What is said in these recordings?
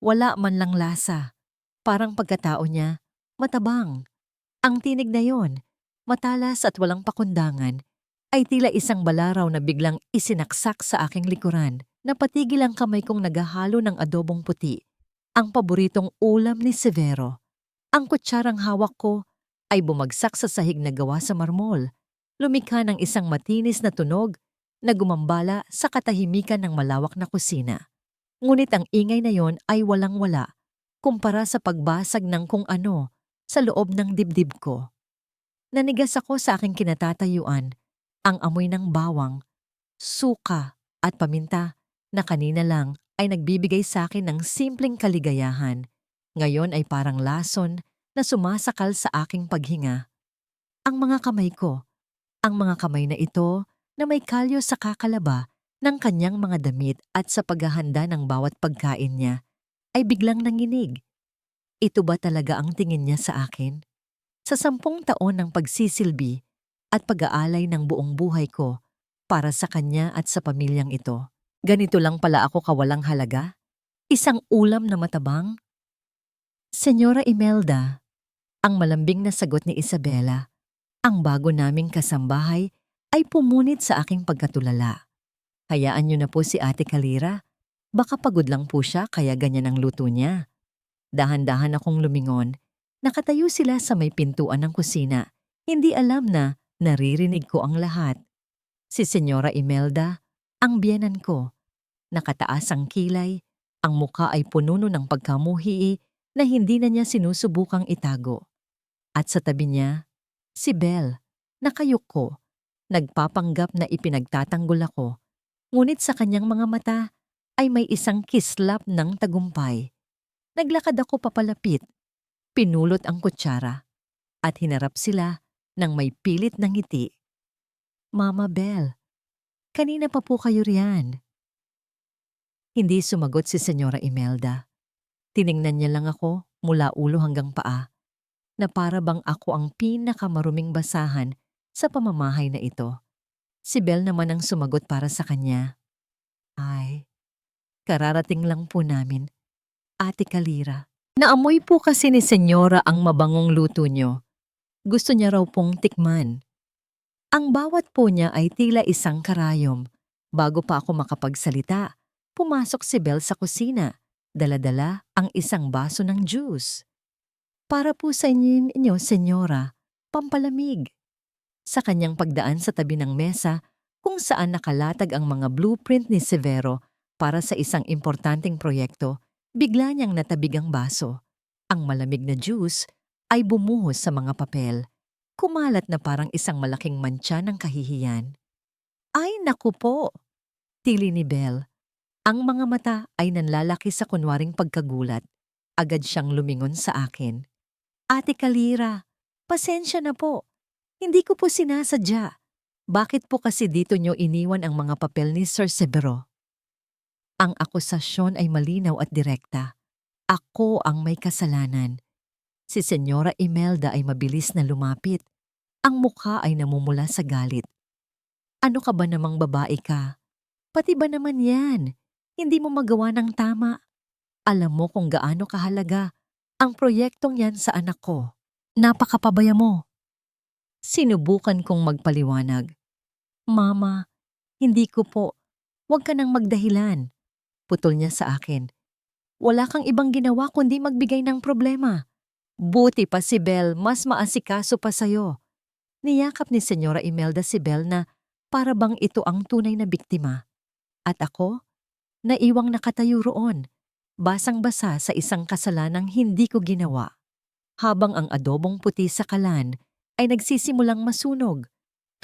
Wala man lang lasa. Parang pagkatao niya, matabang. Ang tinig na yon, matalas at walang pakundangan, ay tila isang balaraw na biglang isinaksak sa aking likuran. Napatigil ang kamay kong naghahalo ng adobong puti, ang paboritong ulam ni Severo. Ang kutsarang hawak ko ay bumagsak sa sahig na gawa sa marmol. Lumikha ng isang matinis na tunog na gumambala sa katahimikan ng malawak na kusina. Ngunit ang ingay na yon ay walang-wala kumpara sa pagbasag ng kung ano sa loob ng dibdib ko. Nanigas ako sa aking kinatatayuan, ang amoy ng bawang, suka at paminta na kanina lang ay nagbibigay sa akin ng simpleng kaligayahan. Ngayon ay parang lason na sumasakal sa aking paghinga. Ang mga kamay ko, ang mga kamay na ito na may kalyo sa kakalaba ng kanyang mga damit at sa paghahanda ng bawat pagkain niya, ay biglang nanginig. Ito ba talaga ang tingin niya sa akin? Sa 10 taon ng pagsisilbi at pag-aalay ng buong buhay ko para sa kanya at sa pamilyang ito, ganito lang pala ako kawalang halaga? Isang ulam na matabang? Senyora Imelda, ang malambing na sagot ni Isabela, ang bago naming kasambahay, ay pumunit sa aking pagkatulala. Hayaan niyo na po si Ate Kalira. Baka pagod lang po siya kaya ganyan ang luto niya. Dahan-dahan akong lumingon. Nakatayo sila sa may pintuan ng kusina. Hindi alam na naririnig ko ang lahat. Si Senyora Imelda, ang biyenan ko. Nakataas ang kilay, ang muka ay pununo ng pagkamuhi na hindi na niya sinusubukang itago. At sa tabi niya, si Belle, nakayuko, nagpapanggap na ipinagtatanggol ako. Ngunit sa kanyang mga mata ay may isang kislap ng tagumpay. Naglakad ako papalapit, pinulot ang kutsara, at hinarap sila ng may pilit na ngiti. Mama Belle, kanina pa po kayo riyan. Hindi sumagot si Senyora Imelda. Tiningnan niya lang ako mula ulo hanggang paa, na para bang ako ang pinakamaruming basahan sa pamamahay na ito. Si Belle naman ang sumagot para sa kanya. Ay, kararating lang po namin, Ate Kalira. Naamoy po kasi ni Senyora ang mabangong luto niyo. Gusto niya raw pong tikman. Ang bawat po niya ay tila isang karayom. Bago pa ako makapagsalita, pumasok si Belle sa kusina. Dala-dala ang isang baso ng juice. Para po sa inyo, Senyora, pampalamig. Sa kanyang pagdaan sa tabi ng mesa, kung saan nakalatag ang mga blueprint ni Severo para sa isang importanteng proyekto, bigla niyang natabig ang baso. Ang malamig na juice ay bumuhos sa mga papel. Kumalat na parang isang malaking mantsa ng kahihiyan. Ay naku po! Tili ni Belle. Ang mga mata ay nanlalaki sa kunwaring pagkagulat. Agad siyang lumingon sa akin. Ate Kalira, pasensya na po. Hindi ko po sinasadya. Bakit po kasi dito nyo iniwan ang mga papel ni Sir Severo? Ang akusasyon ay malinaw at direkta. Ako ang may kasalanan. Si Senyora Imelda ay mabilis na lumapit. Ang mukha ay namumula sa galit. Ano ka ba namang babae ka? Pati ba naman yan? Hindi mo magawa ng tama. Alam mo kung gaano kahalaga ang proyektong yan sa anak ko. Napakapabaya mo. Sinubukan kong magpaliwanag. Mama, hindi ko po. Huwag ka nang magdahilan. Putol niya sa akin. Wala kang ibang ginawa kundi magbigay ng problema. Buti pa si Belle, mas maasikaso pa sa'yo. Niyakap ni Senyora Imelda si Belle na para bang ito ang tunay na biktima. At ako, naiwang nakatayo roon, basang-basa sa isang kasalanang hindi ko ginawa. Habang ang adobong puti sa kalan ay nagsisimulang masunog,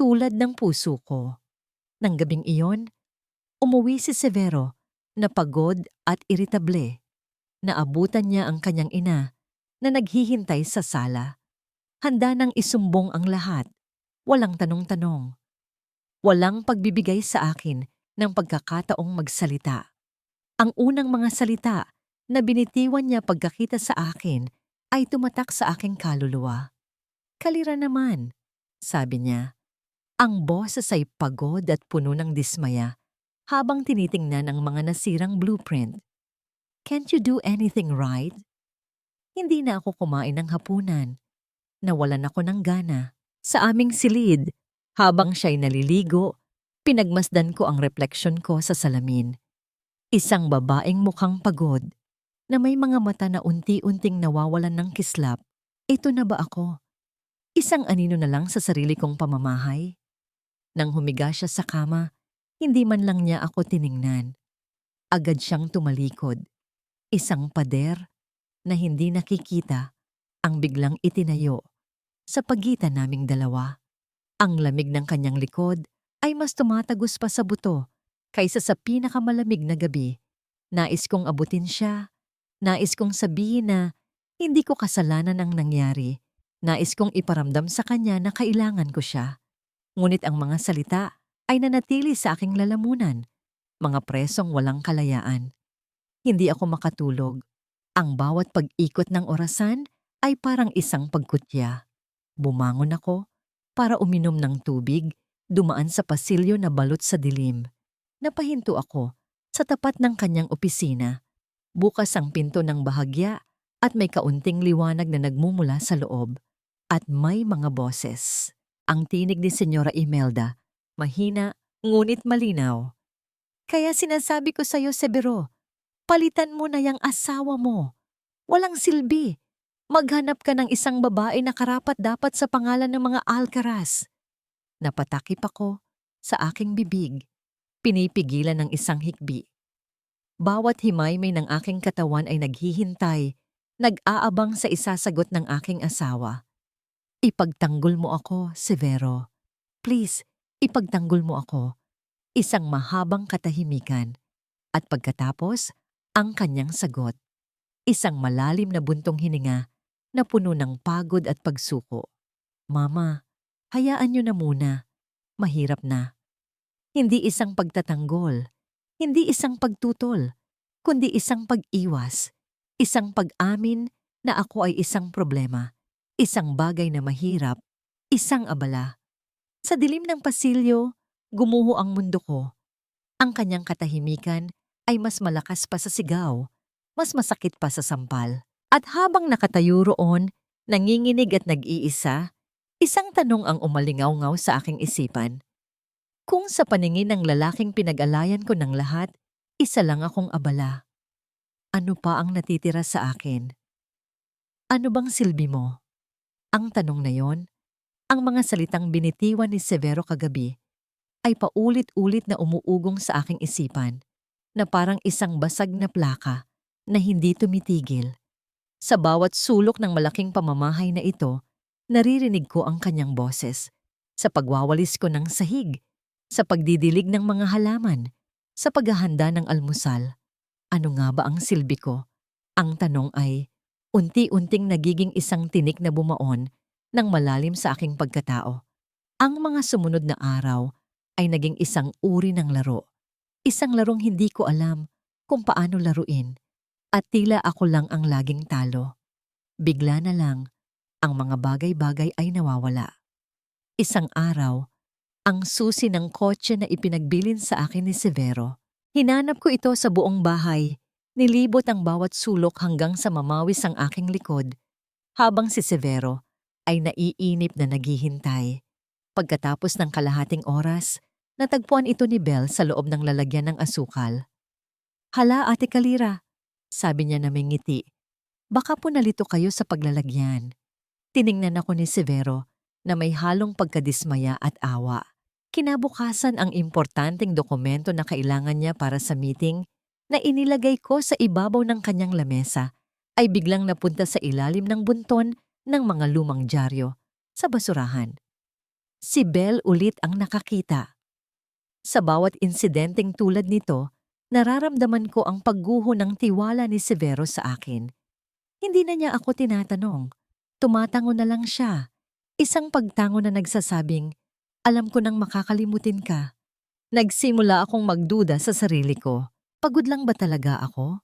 tulad ng puso ko. Nang gabing iyon, umuwi si Severo na pagod at iritable. Naabutan niya ang kanyang ina na naghihintay sa sala. Handa nang isumbong ang lahat, walang tanong-tanong. Walang pagbibigay sa akin ng pagkakataong magsalita. Ang unang mga salita na binitiwan niya pagkakita sa akin ay tumatak sa aking kaluluwa. Kalira naman, sabi niya. Ang boses ay pagod at puno ng dismaya habang tinitingnan ang mga nasirang blueprint. Can't you do anything right? Hindi na ako kumain ng hapunan. Nawalan ako ng gana. Sa aming silid, habang siya'y naliligo, pinagmasdan ko ang refleksyon ko sa salamin. Isang babaeng mukhang pagod, na may mga mata na unti-unting nawawalan ng kislap. Ito na ba ako? Isang anino na lang sa sarili kong pamamahay? Nang humiga siya sa kama, hindi man lang niya ako tiningnan. Agad siyang tumalikod. Isang pader na hindi nakikita ang biglang itinayo sa pagitan naming dalawa. Ang lamig ng kanyang likod ay mas tumatagos pa sa buto kaysa sa pinakamalamig na gabi. Nais kong abutin siya. Nais kong sabihin na hindi ko kasalanan ang nangyari. Nais kong iparamdam sa kanya na kailangan ko siya. Ngunit ang mga salita ay nanatili sa aking lalamunan. Mga presong walang kalayaan. Hindi ako makatulog. Ang bawat pag-ikot ng orasan ay parang isang pagkutya. Bumangon ako para uminom ng tubig, dumaan sa pasilyo na balot sa dilim. Napahinto ako sa tapat ng kanyang opisina. Bukas ang pinto ng bahagya at may kaunting liwanag na nagmumula sa loob. At may mga boses. Ang tinig ni Senyora Imelda, mahina ngunit malinaw. Kaya sinasabi ko sa'yo, Severo, palitan mo na yang asawa mo. Walang silbi. Maghanap ka ng isang babae na karapat-dapat sa pangalan ng mga Alcaraz. Napatakip ako sa aking bibig. Pinipigilan ng isang hikbi. Bawat himay-may ng aking katawan ay naghihintay, nag-aabang sa isasagot ng aking asawa. Ipagtanggol mo ako, Severo. Please, ipagtanggol mo ako. Isang mahabang katahimikan. At pagkatapos, ang kanyang sagot. Isang malalim na buntong hininga na puno ng pagod at pagsuko. Mama, hayaan niyo na muna. Mahirap na. Hindi isang pagtatanggol. Hindi isang pagtutol. Kundi isang pag-iwas. Isang pag-amin na ako ay isang problema. Isang bagay na mahirap. Isang abala. Sa dilim ng pasilyo, gumuho ang mundo ko. Ang kanyang katahimikan ay mas malakas pa sa sigaw, mas masakit pa sa sampal. At habang nakatayo roon, nanginginig at nag-iisa, isang tanong ang umalingaw-ngaw sa aking isipan. Kung sa paningin ng lalaking pinag-alayan ko ng lahat, isa lang akong abala. Ano pa ang natitira sa akin? Ano bang silbi mo? Ang tanong na yon, ang mga salitang binitiwan ni Severo kagabi, ay paulit-ulit na umuugong sa aking isipan, na parang isang basag na plaka na hindi tumitigil. Sa bawat sulok ng malaking pamamahay na ito, naririnig ko ang kanyang boses. Sa pagwawalis ko ng sahig, sa pagdidilig ng mga halaman, sa paghahanda ng almusal. Ano nga ba ang silbi ko? Ang tanong ay, unti-unting nagiging isang tinik na bumaon ng malalim sa aking pagkatao. Ang mga sumunod na araw ay naging isang uri ng laro. Isang larong hindi ko alam kung paano laruin at tila ako lang ang laging talo. Bigla na lang, ang mga bagay-bagay ay nawawala. Isang araw, ang susi ng kotse na ipinagbilin sa akin ni Severo. Hinanap ko ito sa buong bahay. Nilibot ang bawat sulok hanggang sa mamawis ang aking likod, habang si Severo ay naiinip na naghihintay. Pagkatapos ng kalahating oras, natagpuan ito ni Belle sa loob ng lalagyan ng asukal. Hala, Ate Kalira, sabi niya na may ngiti. Baka po nalito kayo sa paglalagyan. Tiningnan ako ni Severo na may halong pagkadismaya at awa. Kinabukasan ang importanteng dokumento na kailangan niya para sa meeting na inilagay ko sa ibabaw ng kanyang lamesa ay biglang napunta sa ilalim ng bunton ng mga lumang dyaryo sa basurahan. Si Belle ulit ang nakakita. Sa bawat insidenteng tulad nito, nararamdaman ko ang pagguho ng tiwala ni Severo sa akin. Hindi na niya ako tinatanong. Tumatango na lang siya. Isang pagtango na nagsasabing, alam ko nang makakalimutin ka. Nagsimula akong magduda sa sarili ko. Pagod lang ba talaga ako?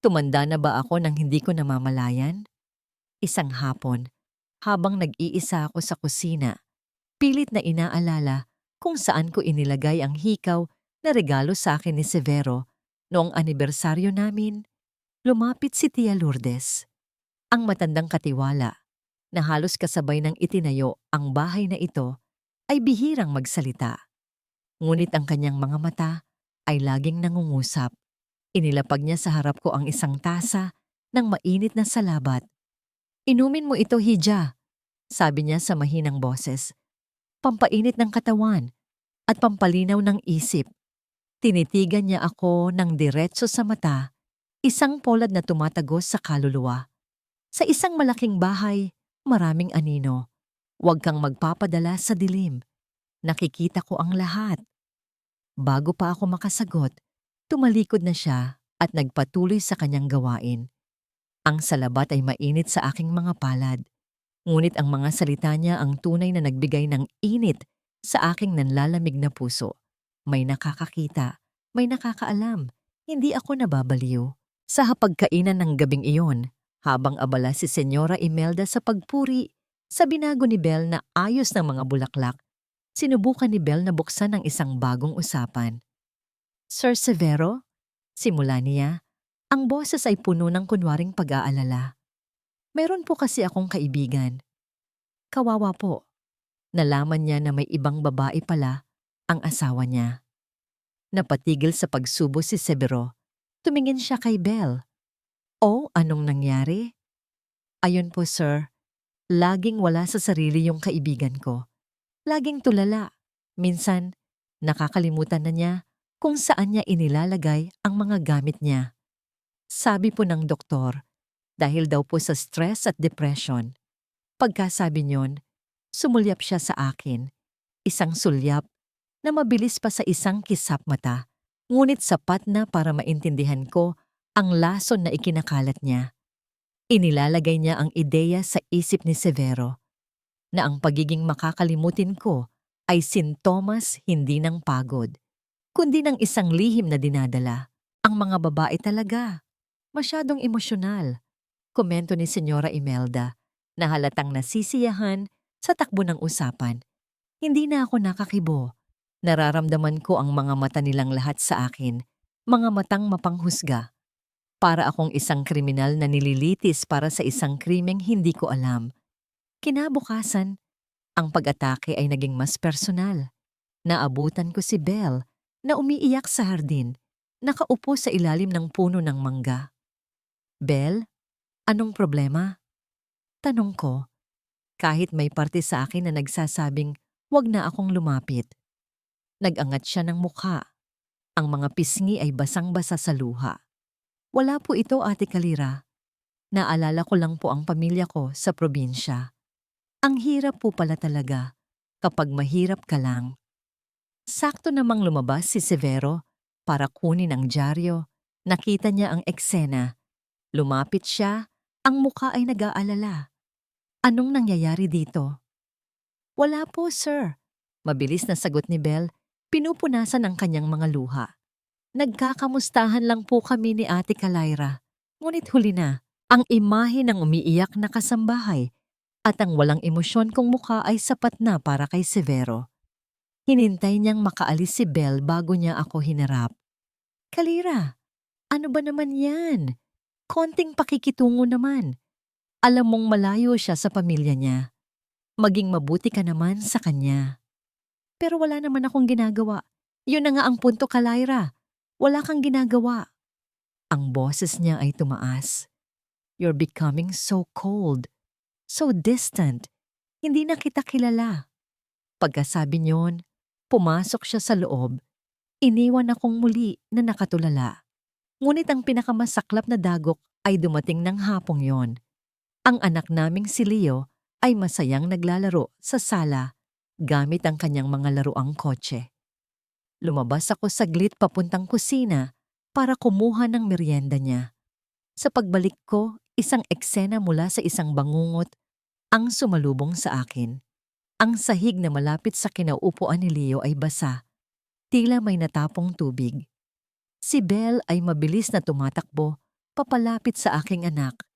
Tumanda na ba ako nang hindi ko namamalayan? Isang hapon, habang nag-iisa ako sa kusina, pilit na inaalala kung saan ko inilagay ang hikaw na regalo sa akin ni Severo noong anibersaryo namin. Lumapit si Tia Lourdes, ang matandang katiwala, na halos kasabay ng itinayo ang bahay na ito ay bihirang magsalita. Ngunit ang kanyang mga mata ay laging nangungusap. Inilapag niya sa harap ko ang isang tasa ng mainit na salabat. "Inumin mo ito, Hija," sabi niya sa mahinang boses. "Pampainit ng katawan at pampalinaw ng isip." Tinitigan niya ako ng diretso sa mata, isang polad na tumatagos sa kaluluwa. Sa isang malaking bahay, maraming anino. Huwag kang magpapadala sa dilim. Nakikita ko ang lahat. Bago pa ako makasagot, tumalikod na siya at nagpatuloy sa kanyang gawain. Ang salabat ay mainit sa aking mga palad. Ngunit ang mga salita niya ang tunay na nagbigay ng init sa aking nanlalamig na puso. May nakakakita, may nakakaalam, hindi ako nababaliw. Sa hapagkainan ng gabing iyon, habang abala si Senyora Imelda sa pagpuri, sa binago ni Belle na ayos ng mga bulaklak, sinubukan ni Belle na buksan ang isang bagong usapan. "Sir Severo?" Simula niya, ang boses ay puno ng kunwaring pag-aalala. "Meron po kasi akong kaibigan. Kawawa po." Nalaman niya na may ibang babae pala ang asawa niya. Napatigil sa pagsubo si Severo. Tumingin siya kay Belle. "Oh, anong nangyari?" "Ayun po, sir. Laging wala sa sarili yung kaibigan ko. Laging tulala. Minsan, nakakalimutan na niya kung saan niya inilalagay ang mga gamit niya. Sabi po ng doktor, dahil daw po sa stress at depression." Pagkasabi niyon, sumulyap siya sa akin. Isang sulyap na mabilis pa sa isang kisap mata, ngunit sapat na para maintindihan ko ang lason na ikinakalat niya. Inilalagay niya ang ideya sa isip ni Severo na ang pagiging makakalimutin ko ay sintomas hindi ng pagod, kundi ng isang lihim na dinadala. "Ang mga babae talaga, masyadong emosyonal," komento ni Senyora Imelda, na halatang nasisiyahan sa takbo ng usapan. Hindi na ako nakakibo. Nararamdaman ko ang mga mata nilang lahat sa akin, mga matang mapanghusga. Para akong isang kriminal na nililitis para sa isang krimeng hindi ko alam. Kinabukasan, ang pag-atake ay naging mas personal. Naabutan ko si Belle na umiiyak sa hardin, nakaupo sa ilalim ng puno ng mangga. "Belle, anong problema?" Tanong ko, kahit may parte sa akin na nagsasabing wag na akong lumapit. Nag-angat siya ng mukha. Ang mga pisngi ay basang-basa sa luha. "Wala po ito, Ate Kalira. Naalala ko lang po ang pamilya ko sa probinsya. Ang hirap po pala talaga kapag mahirap ka lang." Sakto namang lumabas si Severo para kunin ang dyaryo. Nakita niya ang eksena. Lumapit siya, ang mukha ay nag-aalala. "Anong nangyayari dito?" "Wala po, sir." Mabilis na sagot ni Belle, pinupunasan ang kanyang mga luha. "Nagkakamustahan lang po kami ni Ate Kalira. Ngunit huli na, ang imahe ng umiiyak na kasambahay at ang walang emosyon kong mukha ay sapat na para kay Severo." Hinintay niyang makaalis si Belle bago niya ako hinarap. "Kalira, ano ba naman yan? Konting pakikitungo naman. Alam mong malayo siya sa pamilya niya. Maging mabuti ka naman sa kanya." "Pero wala naman akong ginagawa. Yun na nga ang punto, Kalira. Wala kang ginagawa." Ang boses niya ay tumaas. "You're becoming so cold, so distant. Hindi na kita kilala." Pagkasabi niyon, pumasok siya sa loob. Iniwan akong muli na nakatulala. Ngunit ang pinakamasaklap na dagok ay dumating ng hapong yon. Ang anak naming si Leo ay masayang naglalaro sa sala gamit ang kanyang mga laruang kotse. Lumabas ako saglit papuntang kusina para kumuha ng merienda niya. Sa pagbalik ko, isang eksena mula sa isang bangungot ang sumalubong sa akin. Ang sahig na malapit sa kinauupuan ni Leo ay basa, tila may natapong tubig. Si Belle ay mabilis na tumatakbo papalapit sa aking anak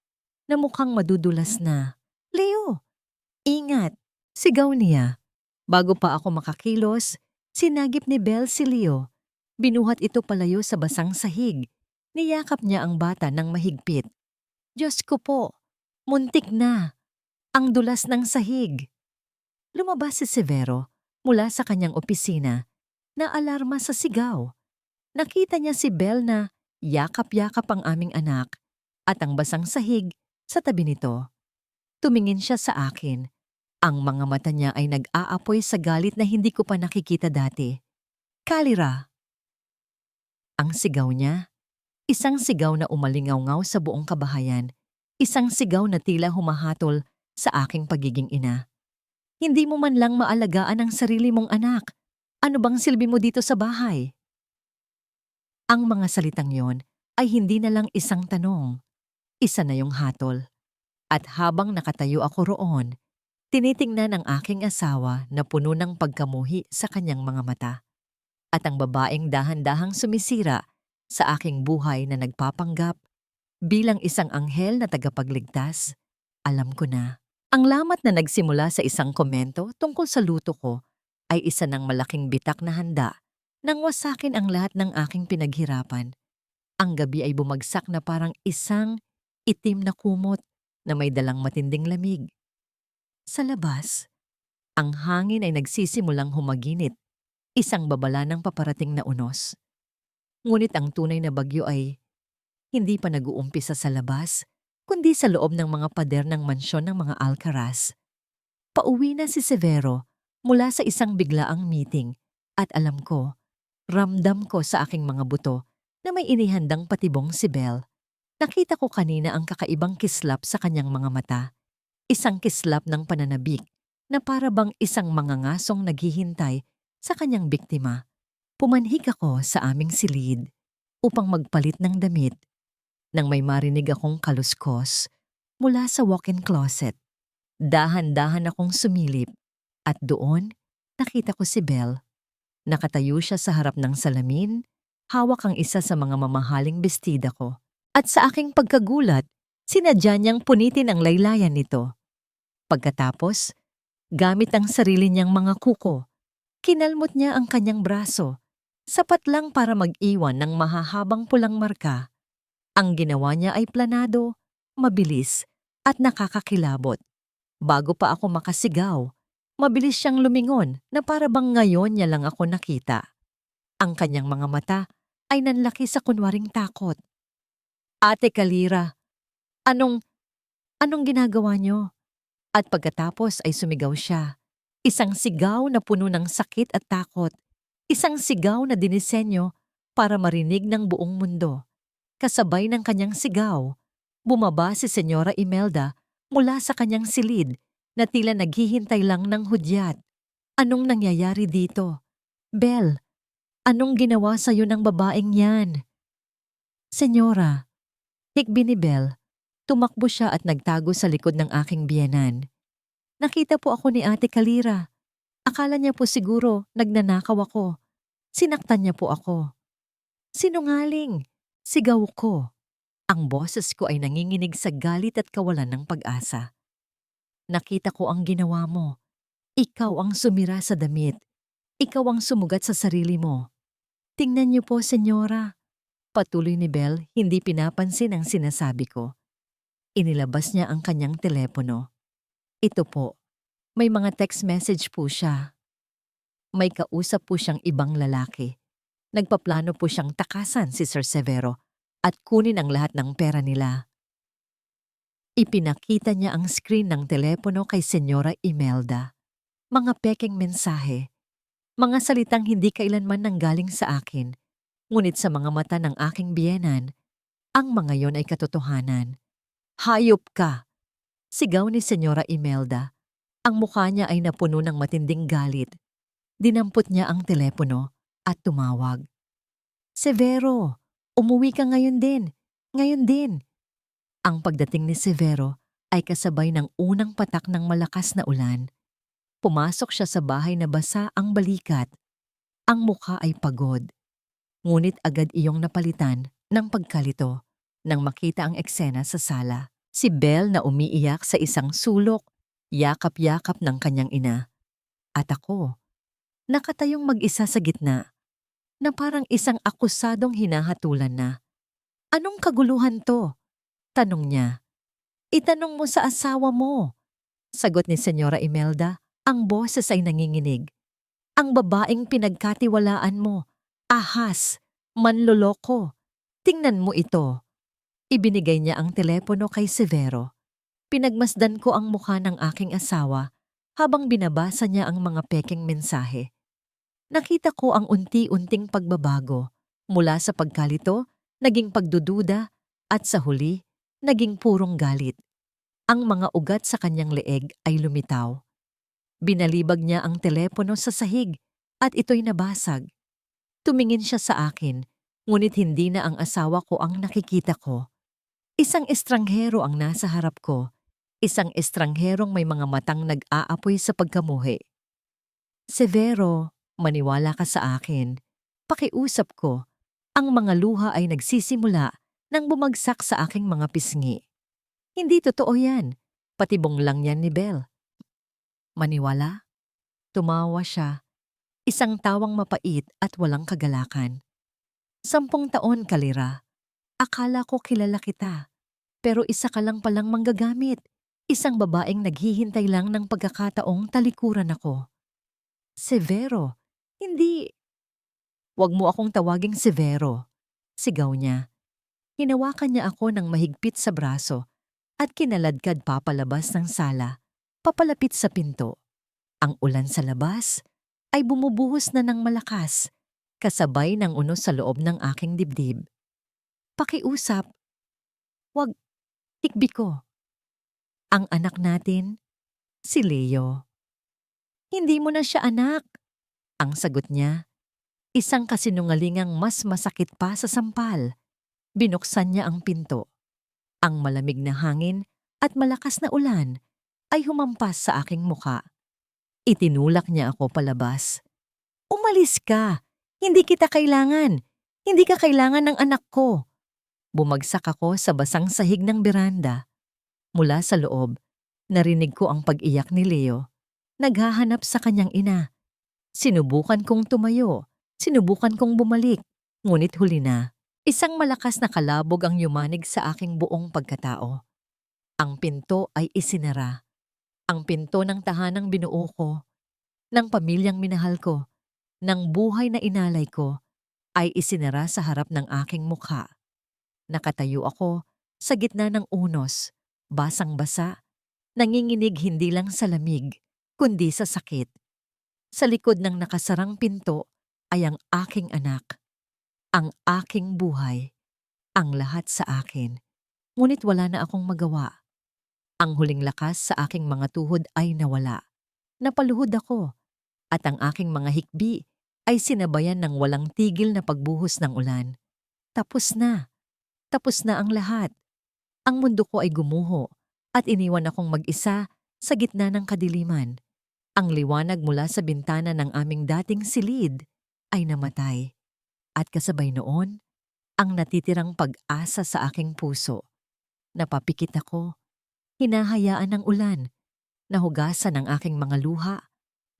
na mukhang madudulas na. "Leo, ingat!" Sigaw niya. Bago pa ako makakilos, sinagip ni Belle si Leo. Binuhat ito palayo sa basang sahig. Niyakap niya ang bata ng mahigpit. Diyos ko po, muntik na. Ang dulas ng sahig. Lumabas si Severo mula sa kanyang opisina na alarma sa sigaw. Nakita niya si Belle na yakap-yakap ang aming anak at ang basang sahig sa tabi nito. Tumingin siya sa akin. Ang mga mata niya ay nag-aapoy sa galit na hindi ko pa nakikita dati. Kalira! Ang sigaw niya. Isang sigaw na umalingaw-ngaw sa buong kabahayan. Isang sigaw na tila humahatol sa aking pagiging ina. Hindi mo man lang maalagaan ang sarili mong anak. Ano bang silbi mo dito sa bahay? Ang mga salitang yon ay hindi na lang isang tanong. Isa na yung hatol. At habang nakatayo ako roon, tinitingnan ang aking asawa na puno ng pagkamuhi sa kanyang mga mata. At ang babaeng dahan-dahang sumisira sa aking buhay na nagpapanggap bilang isang anghel na tagapagligtas, alam ko na. Ang lamat na nagsimula sa isang komento tungkol sa luto ko ay isa ng malaking bitak na handa nang wasakin ang lahat ng aking pinaghirapan. Ang gabi ay bumagsak na parang isang itim na kumot na may dalang matinding lamig. Sa labas, ang hangin ay nagsisimulang humaginit, isang babala ng paparating na unos. Ngunit ang tunay na bagyo ay hindi pa nag-uumpisa sa labas, kundi sa loob ng mga pader ng mansyon ng mga Alcaraz. Pauwi na si Severo mula sa isang biglaang meeting at alam ko, ramdam ko sa aking mga buto na may inihandang patibong si Belle. Nakita ko kanina ang kakaibang kislap sa kanyang mga mata. Isang kislap ng pananabik na para bang isang mangangasong naghihintay sa kanyang biktima. Pumanhik ako sa aming silid upang magpalit ng damit nang may marinig akong kaluskos mula sa walk-in closet. Dahan-dahan akong sumilip at doon nakita ko si Belle. Nakatayo siya sa harap ng salamin, hawak ang isa sa mga mamahaling bestida ko. At sa aking pagkagulat, sinadya niyang punitin ang laylayan nito. Pagkatapos, gamit ang sarili niyang mga kuko, kinalmot niya ang kanyang braso, sapat lang para mag-iwan ng mahahabang pulang marka. Ang ginawa niya ay planado, mabilis, at nakakakilabot. Bago pa ako makasigaw, mabilis siyang lumingon na para bang ngayon niya lang ako nakita. Ang kanyang mga mata ay nanlaki sa kunwaring takot. Ate Kalira, anong ginagawa niyo? At pagkatapos ay sumigaw siya. Isang sigaw na puno ng sakit at takot. Isang sigaw na dinisenyo para marinig ng buong mundo. Kasabay ng kanyang sigaw, bumaba si Senyora Imelda mula sa kanyang silid na tila naghihintay lang ng hudyat. Anong nangyayari dito? Belle, anong ginawa sa'yo ng babaeng yan? Senyora, hikbi ni Belle, tumakbo siya at nagtago sa likod ng aking biyenan. Nakita po ako ni Ate Kalira. Akala niya po siguro nagnanakaw ako. Sinaktan niya po ako. Sinungaling! Sigaw ko. Ang boses ko ay nanginginig sa galit at kawalan ng pag-asa. Nakita ko ang ginawa mo. Ikaw ang sumira sa damit. Ikaw ang sumugat sa sarili mo. Tingnan niyo po, senyora. Patuloy ni Belle, hindi pinapansin ang sinasabi ko. Inilabas niya ang kanyang telepono. Ito po, may mga text message po siya. May kausap po siyang ibang lalaki. Nagpaplano po siyang takasan si Sir Severo at kunin ang lahat ng pera nila. Ipinakita niya ang screen ng telepono kay Senyora Imelda. Mga pekeng mensahe. Mga salitang hindi kailanman nanggaling sa akin. Ngunit sa mga mata ng aking biyenan, ang mga yon ay katotohanan. Hayop ka! Sigaw ni Senyora Imelda. Ang mukha niya ay napuno ng matinding galit. Dinampot niya ang telepono at tumawag. Severo, umuwi ka ngayon din. Ngayon din. Ang pagdating ni Severo ay kasabay ng unang patak ng malakas na ulan. Pumasok siya sa bahay na basa ang balikat. Ang mukha ay pagod. Ngunit agad iyong napalitan ng pagkalito nang makita ang eksena sa sala. Si Belle na umiiyak sa isang sulok, yakap-yakap ng kanyang ina. At ako, nakatayong mag-isa sa gitna, na parang isang akusadong hinahatulan na. Anong kaguluhan to? Tanong niya. Itanong mo sa asawa mo. Sagot ni Senyora Imelda, ang boses ay nanginginig. Ang babaeng pinagkatiwalaan mo, ahas, manloloko. Tingnan mo ito. Ibinigay niya ang telepono kay Severo. Pinagmasdan ko ang mukha ng aking asawa habang binabasa niya ang mga pekeng mensahe. Nakita ko ang unti-unting pagbabago mula sa pagkalito, naging pagdududa, at sa huli, naging purong galit. Ang mga ugat sa kanyang leeg ay lumitaw. Binalibag niya ang telepono sa sahig at ito'y nabasag. Tumingin siya sa akin, ngunit hindi na ang asawa ko ang nakikita ko. Isang estranghero ang nasa harap ko. Isang estrangherong may mga matang nag-aapoy sa pagkamuhi. Severo, maniwala ka sa akin. Pakiusap ko, ang mga luha ay nagsisimula nang bumagsak sa aking mga pisngi. Hindi totoo yan. Patibong lang yan ni Belle. Maniwala? Tumawa siya. Isang tawang mapait at walang kagalakan. 10 taon, Kalira. Akala ko kilala kita. Pero isa ka lang palang manggagamit. Isang babaeng naghihintay lang ng pagkakataong talikuran ako. Severo. Hindi. Huwag mo akong tawaging Severo. Sigaw niya. Hinawakan niya ako ng mahigpit sa braso at kinaladkad papalabas ng sala, papalapit sa pinto. Ang ulan sa labas ay bumubuhos na ng malakas, kasabay ng unos sa loob ng aking dibdib. Pakiusap. Wag, tikbi ko. Ang anak natin, si Leo. Hindi mo na siya anak. Ang sagot niya, isang kasinungalingang mas masakit pa sa sampal. Binuksan niya ang pinto. Ang malamig na hangin at malakas na ulan ay humampas sa aking muka. Itinulak niya ako palabas. Umalis ka! Hindi kita kailangan! Hindi ka kailangan ng anak ko! Bumagsak ako sa basang sahig ng beranda. Mula sa loob, narinig ko ang pag-iyak ni Leo. Naghahanap sa kanyang ina. Sinubukan kong tumayo. Sinubukan kong bumalik. Ngunit huli na. Isang malakas na kalabog ang yumanig sa aking buong pagkatao. Ang pinto ay isinara. Ang pinto ng tahanang binuo ko, ng pamilyang minahal ko, ng buhay na inalay ko, ay isinara sa harap ng aking mukha. Nakatayo ako sa gitna ng unos, basang-basa, nanginginig hindi lang sa lamig, kundi sa sakit. Sa likod ng nakasarang pinto ay ang aking anak, ang aking buhay, ang lahat sa akin. Ngunit wala na akong magawa. Ang huling lakas sa aking mga tuhod ay nawala. Napaluhod ako, at ang aking mga hikbi ay sinabayan ng walang tigil na pagbuhos ng ulan. Tapos na. Tapos na ang lahat. Ang mundo ko ay gumuho at iniwan akong mag-isa sa gitna ng kadiliman. Ang liwanag mula sa bintana ng aming dating silid ay namatay. At kasabay noon, ang natitirang pag-asa sa aking puso. Napapikit ako. Hinahayaan ng ulan, nahugasan ang aking mga luha,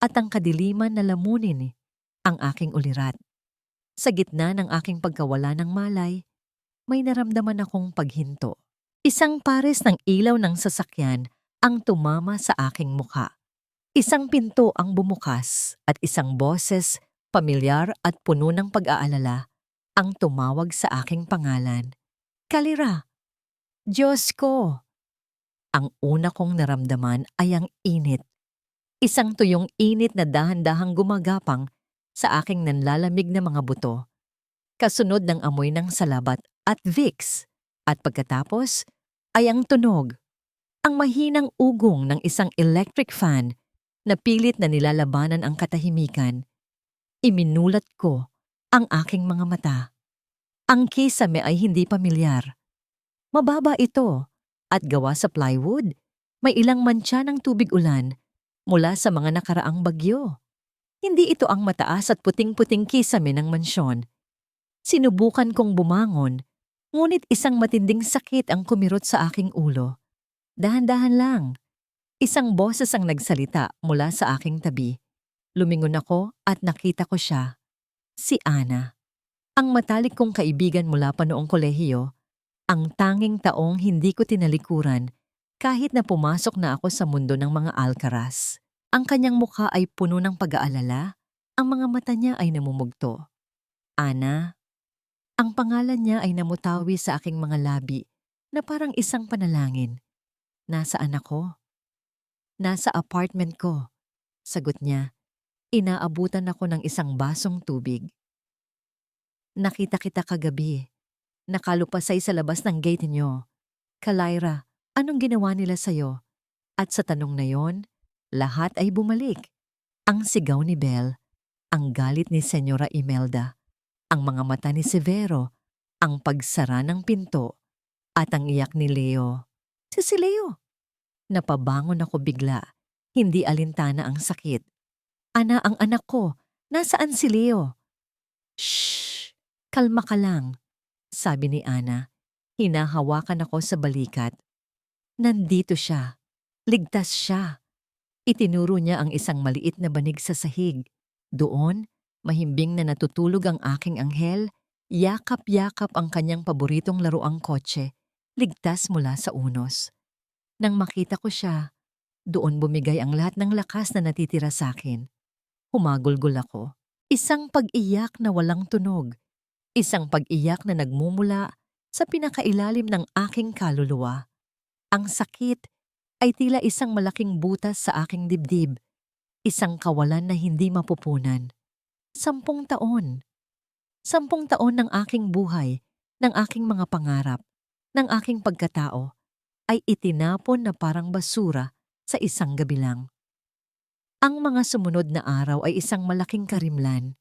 at ang kadiliman na lamunin ang aking ulirat. Sa gitna ng aking pagkawala ng malay, may naramdaman akong paghinto. Isang pares ng ilaw ng sasakyan ang tumama sa aking mukha. Isang pinto ang bumukas at isang boses, pamilyar at puno ng pag-aalala, ang tumawag sa aking pangalan. Kalira! Diyos ko! Ang una kong naramdaman ay ang init. Isang tuyong init na dahan-dahang gumagapang sa aking nanlalamig na mga buto. Kasunod ng amoy ng salabat at Vicks. At pagkatapos ay ang tunog. Ang mahinang ugong ng isang electric fan na pilit na nilalabanan ang katahimikan. Iminulat ko ang aking mga mata. Ang kisame ay hindi pamilyar. Mababa ito. At gawa sa plywood, may ilang mantsa ng tubig ulan mula sa mga nakaraang bagyo. Hindi ito ang mataas at puting-puting kisame ng mansyon. Sinubukan kong bumangon, ngunit isang matinding sakit ang kumirot sa aking ulo. Dahan-dahan lang. Isang boses ang nagsalita mula sa aking tabi. Lumingon ako at nakita ko siya. Si Ana. Ang matalik kong kaibigan mula pa noong kolehiyo Ang tanging taong hindi ko tinalikuran kahit na pumasok na ako sa mundo ng mga alkaras. Ang kanyang mukha ay puno ng pag-aalala, ang mga mata niya ay namumugto. Ana, ang pangalan niya ay namutawi sa aking mga labi na parang isang panalangin. Nasaan ako? Nasa apartment ko. Sagot niya, inaabutan ako ng isang basong tubig. Nakita kita kagabi. Nakalupasay sa labas ng gate niyo. Kalaira, anong ginawa nila sa'yo? At sa tanong na yon, lahat ay bumalik. Ang sigaw ni Belle, ang galit ni Senyora Imelda, ang mga mata ni Severo, ang pagsara ng pinto, at ang iyak ni Leo. Si Leo! Napabangon ako bigla, hindi alintana ang sakit. Ana, ang anak ko, nasaan si Leo? Shh! Kalma ka lang, sabi ni Ana. Hinahawakan ako sa balikat. Nandito siya. Ligtas siya. Itinuro niya ang isang maliit na banig sa sahig. Doon, mahimbing na natutulog ang aking anghel, yakap-yakap ang kanyang paboritong laruang kotse, ligtas mula sa unos. Nang makita ko siya, doon bumigay ang lahat ng lakas na natitira sa akin. Humagulgol ako. Isang pag-iyak na walang tunog. Isang pag-iyak na nagmumula sa pinakailalim ng aking kaluluwa. Ang sakit ay tila isang malaking butas sa aking dibdib. Isang kawalan na hindi mapupunan. 10 taon. 10 taon ng aking buhay, ng aking mga pangarap, ng aking pagkatao, ay itinapon na parang basura sa isang gabi lang. Ang mga sumunod na araw ay isang malaking karimlan.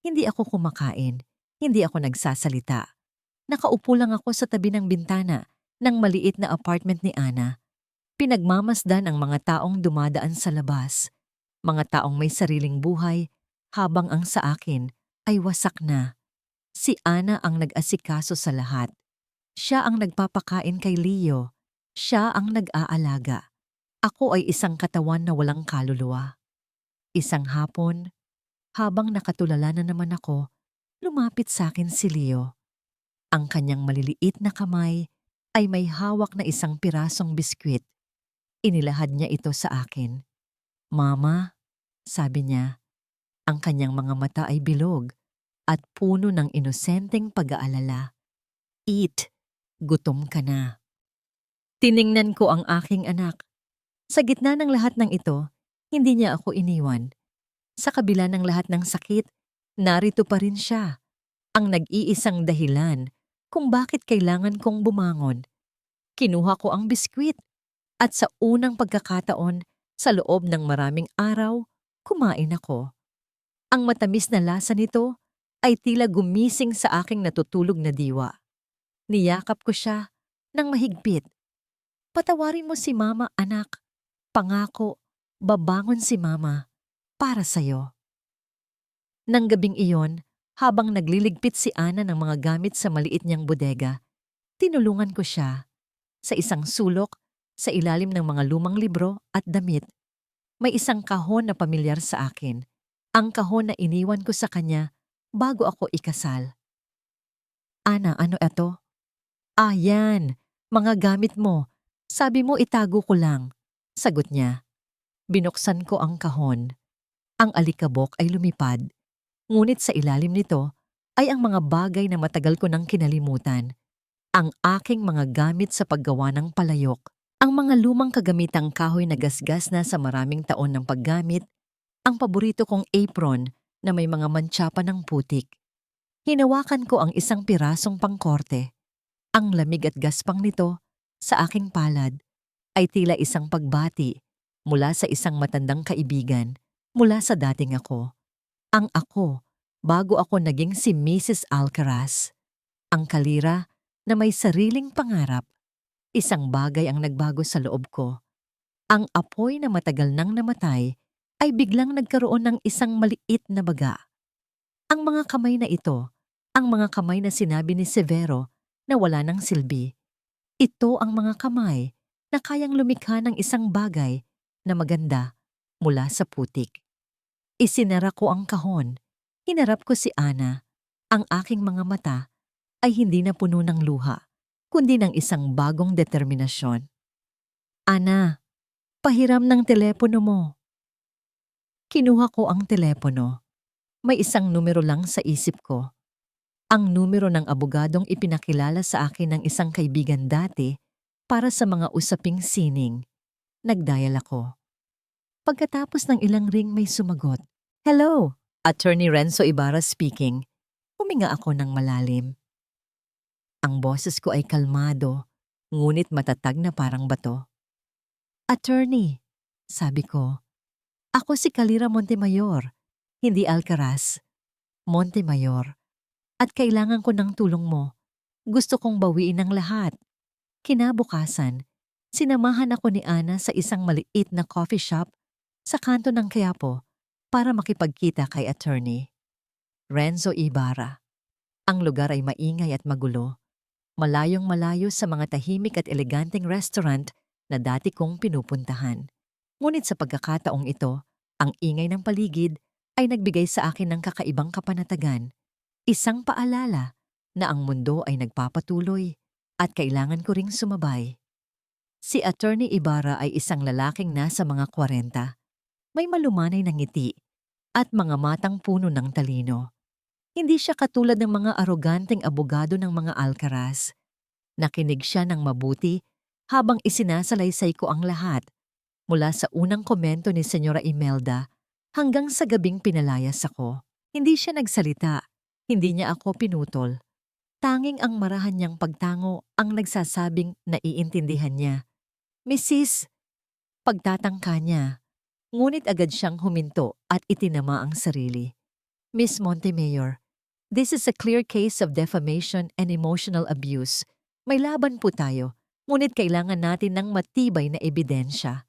Hindi ako kumakain, hindi ako nagsasalita. Nakaupo lang ako sa tabi ng bintana ng maliit na apartment ni Ana. Pinagmamasdan ang mga taong dumadaan sa labas, mga taong may sariling buhay, habang ang sa akin ay wasak na. Si Ana ang nag-asikaso sa lahat. Siya ang nagpapakain kay Leo. Siya ang nag-aalaga. Ako ay isang katawan na walang kaluluwa. Isang hapon, habang nakatulala na naman ako, lumapit sa akin si Leo. Ang kanyang maliliit na kamay ay may hawak na isang pirasong biskwit. Inilahad niya ito sa akin. Mama, sabi niya, ang kanyang mga mata ay bilog at puno ng inosenteng pag-aalala. Eat, gutom ka na. Tiningnan ko ang aking anak. Sa gitna ng lahat ng ito, hindi niya ako iniwan. Sa kabila ng lahat ng sakit, narito pa rin siya. Ang nag-iisang dahilan kung bakit kailangan kong bumangon. Kinuha ko ang biskwit at sa unang pagkakataon, sa loob ng maraming araw, kumain ako. Ang matamis na lasa nito ay tila gumising sa aking natutulog na diwa. Niyakap ko siya ng mahigpit. Patawarin mo si Mama, anak. Pangako, babangon si Mama para sa'yo. Nang gabing iyon, habang nagliligpit si Ana ng mga gamit sa maliit niyang bodega, tinulungan ko siya. Sa isang sulok, sa ilalim ng mga lumang libro at damit, may isang kahon na pamilyar sa akin. Ang kahon na iniwan ko sa kanya bago ako ikasal. Ana, ano ito? Ah, yan. Mga gamit mo. Sabi mo itago ko lang. Sagot niya. Binuksan ko ang kahon. Ang alikabok ay lumipad. Ngunit sa ilalim nito ay ang mga bagay na matagal ko nang kinalimutan. Ang aking mga gamit sa paggawa ng palayok. Ang mga lumang kagamitang kahoy na gasgas na sa maraming taon ng paggamit. Ang paborito kong apron na may mga mantsa pa ng putik. Hinawakan ko ang isang pirasong pangkorte. Ang lamig at gaspang nito sa aking palad ay tila isang pagbati mula sa isang matandang kaibigan, mula sa dating ako. Ang ako, bago ako naging si Mrs. Alcaraz. Ang kalira na may sariling pangarap. Isang bagay ang nagbago sa loob ko. Ang apoy na matagal nang namatay ay biglang nagkaroon ng isang maliit na baga. Ang mga kamay na ito, ang mga kamay na sinabi ni Severo na wala ng silbi. Ito ang mga kamay na kayang lumikha ng isang bagay na maganda mula sa putik. Isinara ko ang kahon. Hinarap ko si Ana. Ang aking mga mata ay hindi na puno ng luha. kundi ng isang bagong determinasyon. Ana, pahiram ng telepono mo. Kinuha ko ang telepono. May isang numero lang sa isip ko. Ang numero ng abogadong ipinakilala sa akin ng isang kaibigan dati para sa mga usaping sining. Nagdial ako. Pagkatapos ng ilang ring may sumagot. Hello, Attorney Renzo Ibarra speaking. Huminga ako ng malalim. Ang boses ko ay kalmado, ngunit matatag na parang bato. Attorney, sabi ko, ako si Calira Montemayor, hindi Alcaraz. Montemayor. At kailangan ko ng tulong mo. Gusto kong bawiin ang lahat. Kinabukasan, sinamahan ako ni Ana sa isang maliit na coffee shop sa kanto ng Quiapo para makipagkita kay attorney. Renzo Ibarra. Ang lugar ay maingay at magulo. Malayong malayo sa mga tahimik at eleganteng restaurant na dati kong pinupuntahan. Ngunit sa pagkakataong ito, ang ingay ng paligid ay nagbigay sa akin ng kakaibang kapanatagan. Isang paalala na ang mundo ay nagpapatuloy at kailangan ko ring sumabay. Si Attorney Ibarra ay isang lalaking nasa mga 40. May malumanay na ngiti at mga matang puno ng talino. Hindi siya katulad ng mga aroganteng abogado ng mga Alcaraz. Nakinig siya ng mabuti habang isinasalaysay ko ang lahat, mula sa unang komento ni Senyora Imelda hanggang sa gabing pinalayas ako. Hindi siya nagsalita. Hindi niya ako pinutol. Tanging ang marahan niyang pagtango ang nagsasabing naiintindihan niya. Mrs. Pagtatangka niya. Ngunit agad siyang huminto at itinama ang sarili. Miss Montemayor, this is a clear case of defamation and emotional abuse. May laban po tayo, ngunit kailangan natin ng matibay na ebidensya.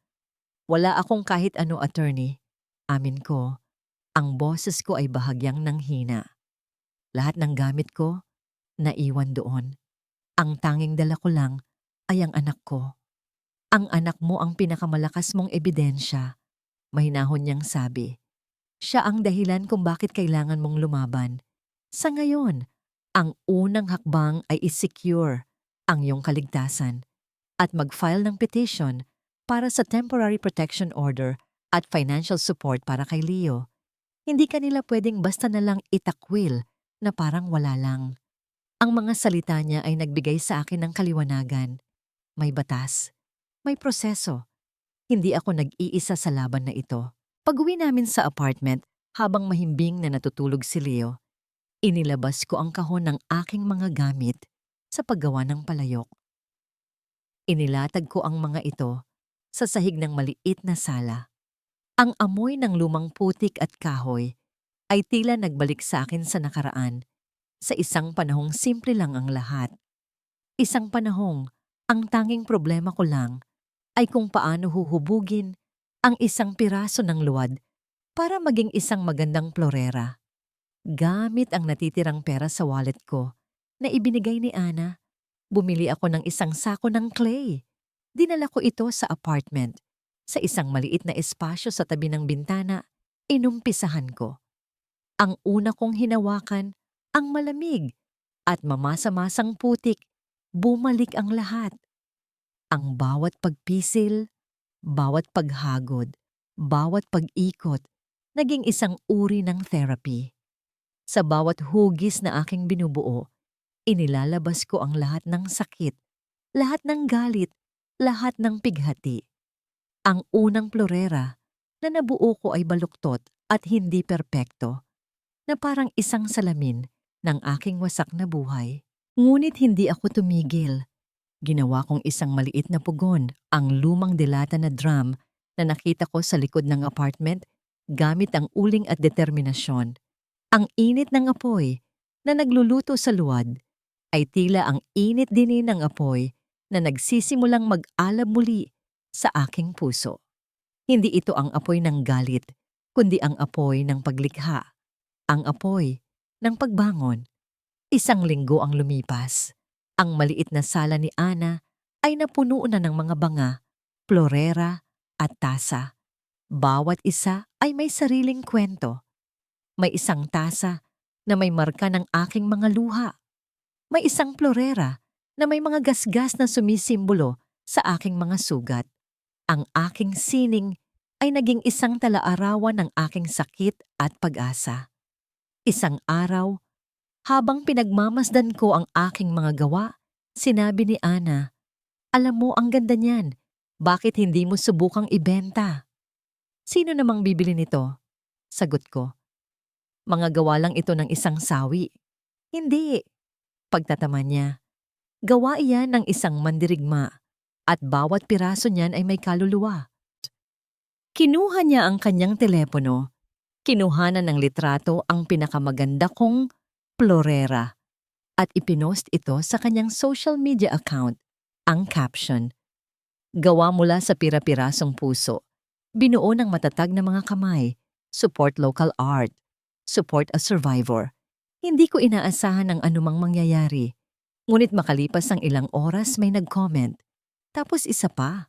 Wala akong kahit ano, attorney. Amin ko, ang boses ko ay bahagyang nanghina. Lahat ng gamit ko, naiwan doon. Ang tanging dala ko lang ay ang anak ko. Ang anak mo ang pinakamalakas mong ebidensya. Mahinahon niyang sabi. Siya ang dahilan kung bakit kailangan mong lumaban. Sa ngayon, ang unang hakbang ay i-secure ang iyong kaligtasan at mag-file ng petition para sa temporary protection order at financial support para kay Leo. Hindi kanila pwedeng basta na lang itakwil na parang wala lang. Ang mga salita niya ay nagbigay sa akin ng kaliwanagan. May batas, may proseso. Hindi ako nag-iisa sa laban na ito. Pag-uwi namin sa apartment, habang mahimbing na natutulog si Leo, inilabas ko ang kahon ng aking mga gamit sa paggawa ng palayok. Inilatag ko ang mga ito sa sahig ng maliit na sala. Ang amoy ng lumang putik at kahoy ay tila nagbalik sa akin sa nakaraan. Sa isang panahong simple lang ang lahat. Isang panahong ang tanging problema ko lang ay kung paano huhubugin ang isang piraso ng luwad para maging isang magandang florera. Gamit ang natitirang pera sa wallet ko na ibinigay ni Ana, bumili ako ng isang sako ng clay. Dinala ko ito sa apartment. Sa isang maliit na espasyo sa tabi ng bintana, inumpisahan ko. Ang una kong hinawakan, ang malamig at mamasa-masang putik, bumalik ang lahat. Ang bawat pagpisil, bawat paghagod, bawat pag-ikot, naging isang uri ng therapy. Sa bawat hugis na aking binubuo, inilalabas ko ang lahat ng sakit, lahat ng galit, lahat ng pighati. Ang unang florera na nabuo ko ay baluktot at hindi perpekto, na parang isang salamin ng aking wasak na buhay. Ngunit hindi ako tumigil. Ginawa kong isang maliit na pugon ang lumang delata na drum na nakita ko sa likod ng apartment gamit ang uling at determinasyon. Ang init ng apoy na nagluluto sa luwad ay tila ang init din ng apoy na nagsisimulang mag-alab muli sa aking puso. Hindi ito ang apoy ng galit, kundi ang apoy ng paglikha. Ang apoy ng pagbangon. Isang linggo ang lumipas. Ang maliit na sala ni Ana ay napuno na ng mga banga, florera at tasa. Bawat isa ay may sariling kwento. May isang tasa na may marka ng aking mga luha. May isang florera na may mga gasgas na sumisimbolo sa aking mga sugat. Ang aking sining ay naging isang talaarawan ng aking sakit at pag-asa. Isang araw, habang pinagmamasdan ko ang aking mga gawa, sinabi ni Ana, "Alam mo, ang ganda niyan. Bakit hindi mo subukang ibenta?" "Sino namang bibili nito?" Sagot ko. "Mga gawa lang ito ng isang sawi." "Hindi." Pagtatama niya. "Gawa iyan ng isang mandirigma at bawat piraso niyan ay may kaluluwa." Kinuha niya ang kanyang telepono. Kinuhanan ng litrato ang pinakamaganda kong florera at ipinost ito sa kanyang social media account. Ang caption, "Gawa mula sa pira-pirasong puso. Binuo ng matatag na mga kamay. Support local art. Support a survivor." Hindi ko inaasahan ang anumang mangyayari. Ngunit makalipas ang ilang oras may nag-comment. Tapos isa pa.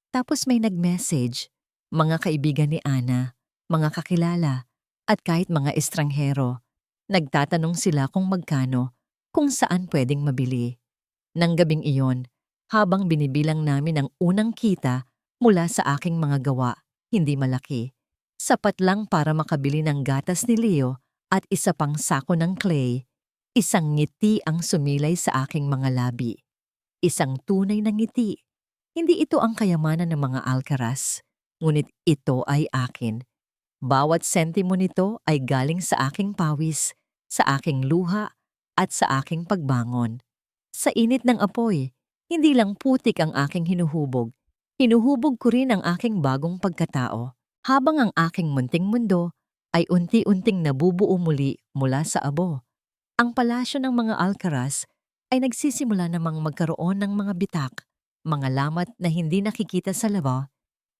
Tapos may nag-message. Mga kaibigan ni Ana, mga kakilala, at kahit mga estranghero. Nagtatanong sila kung magkano, kung saan pwedeng mabili. Nang gabing iyon, habang binibilang namin ang unang kita mula sa aking mga gawa, hindi malaki. Sapat lang para makabili ng gatas ni Leo at isa pang sako ng clay. Isang ngiti ang sumilay sa aking mga labi. Isang tunay na ngiti. Hindi ito ang kayamanan ng mga Alcaraz, ngunit ito ay akin. Bawat sentimo nito ay galing sa aking pawis, sa aking luha, at sa aking pagbangon. Sa init ng apoy, hindi lang putik ang aking hinuhubog. Hinuhubog ko rin ang aking bagong pagkatao, habang ang aking munting mundo ay unti-unting nabubuo muli mula sa abo. Ang palasyo ng mga Alcaraz ay nagsisimula namang magkaroon ng mga bitak, mga lamat na hindi nakikita sa laba,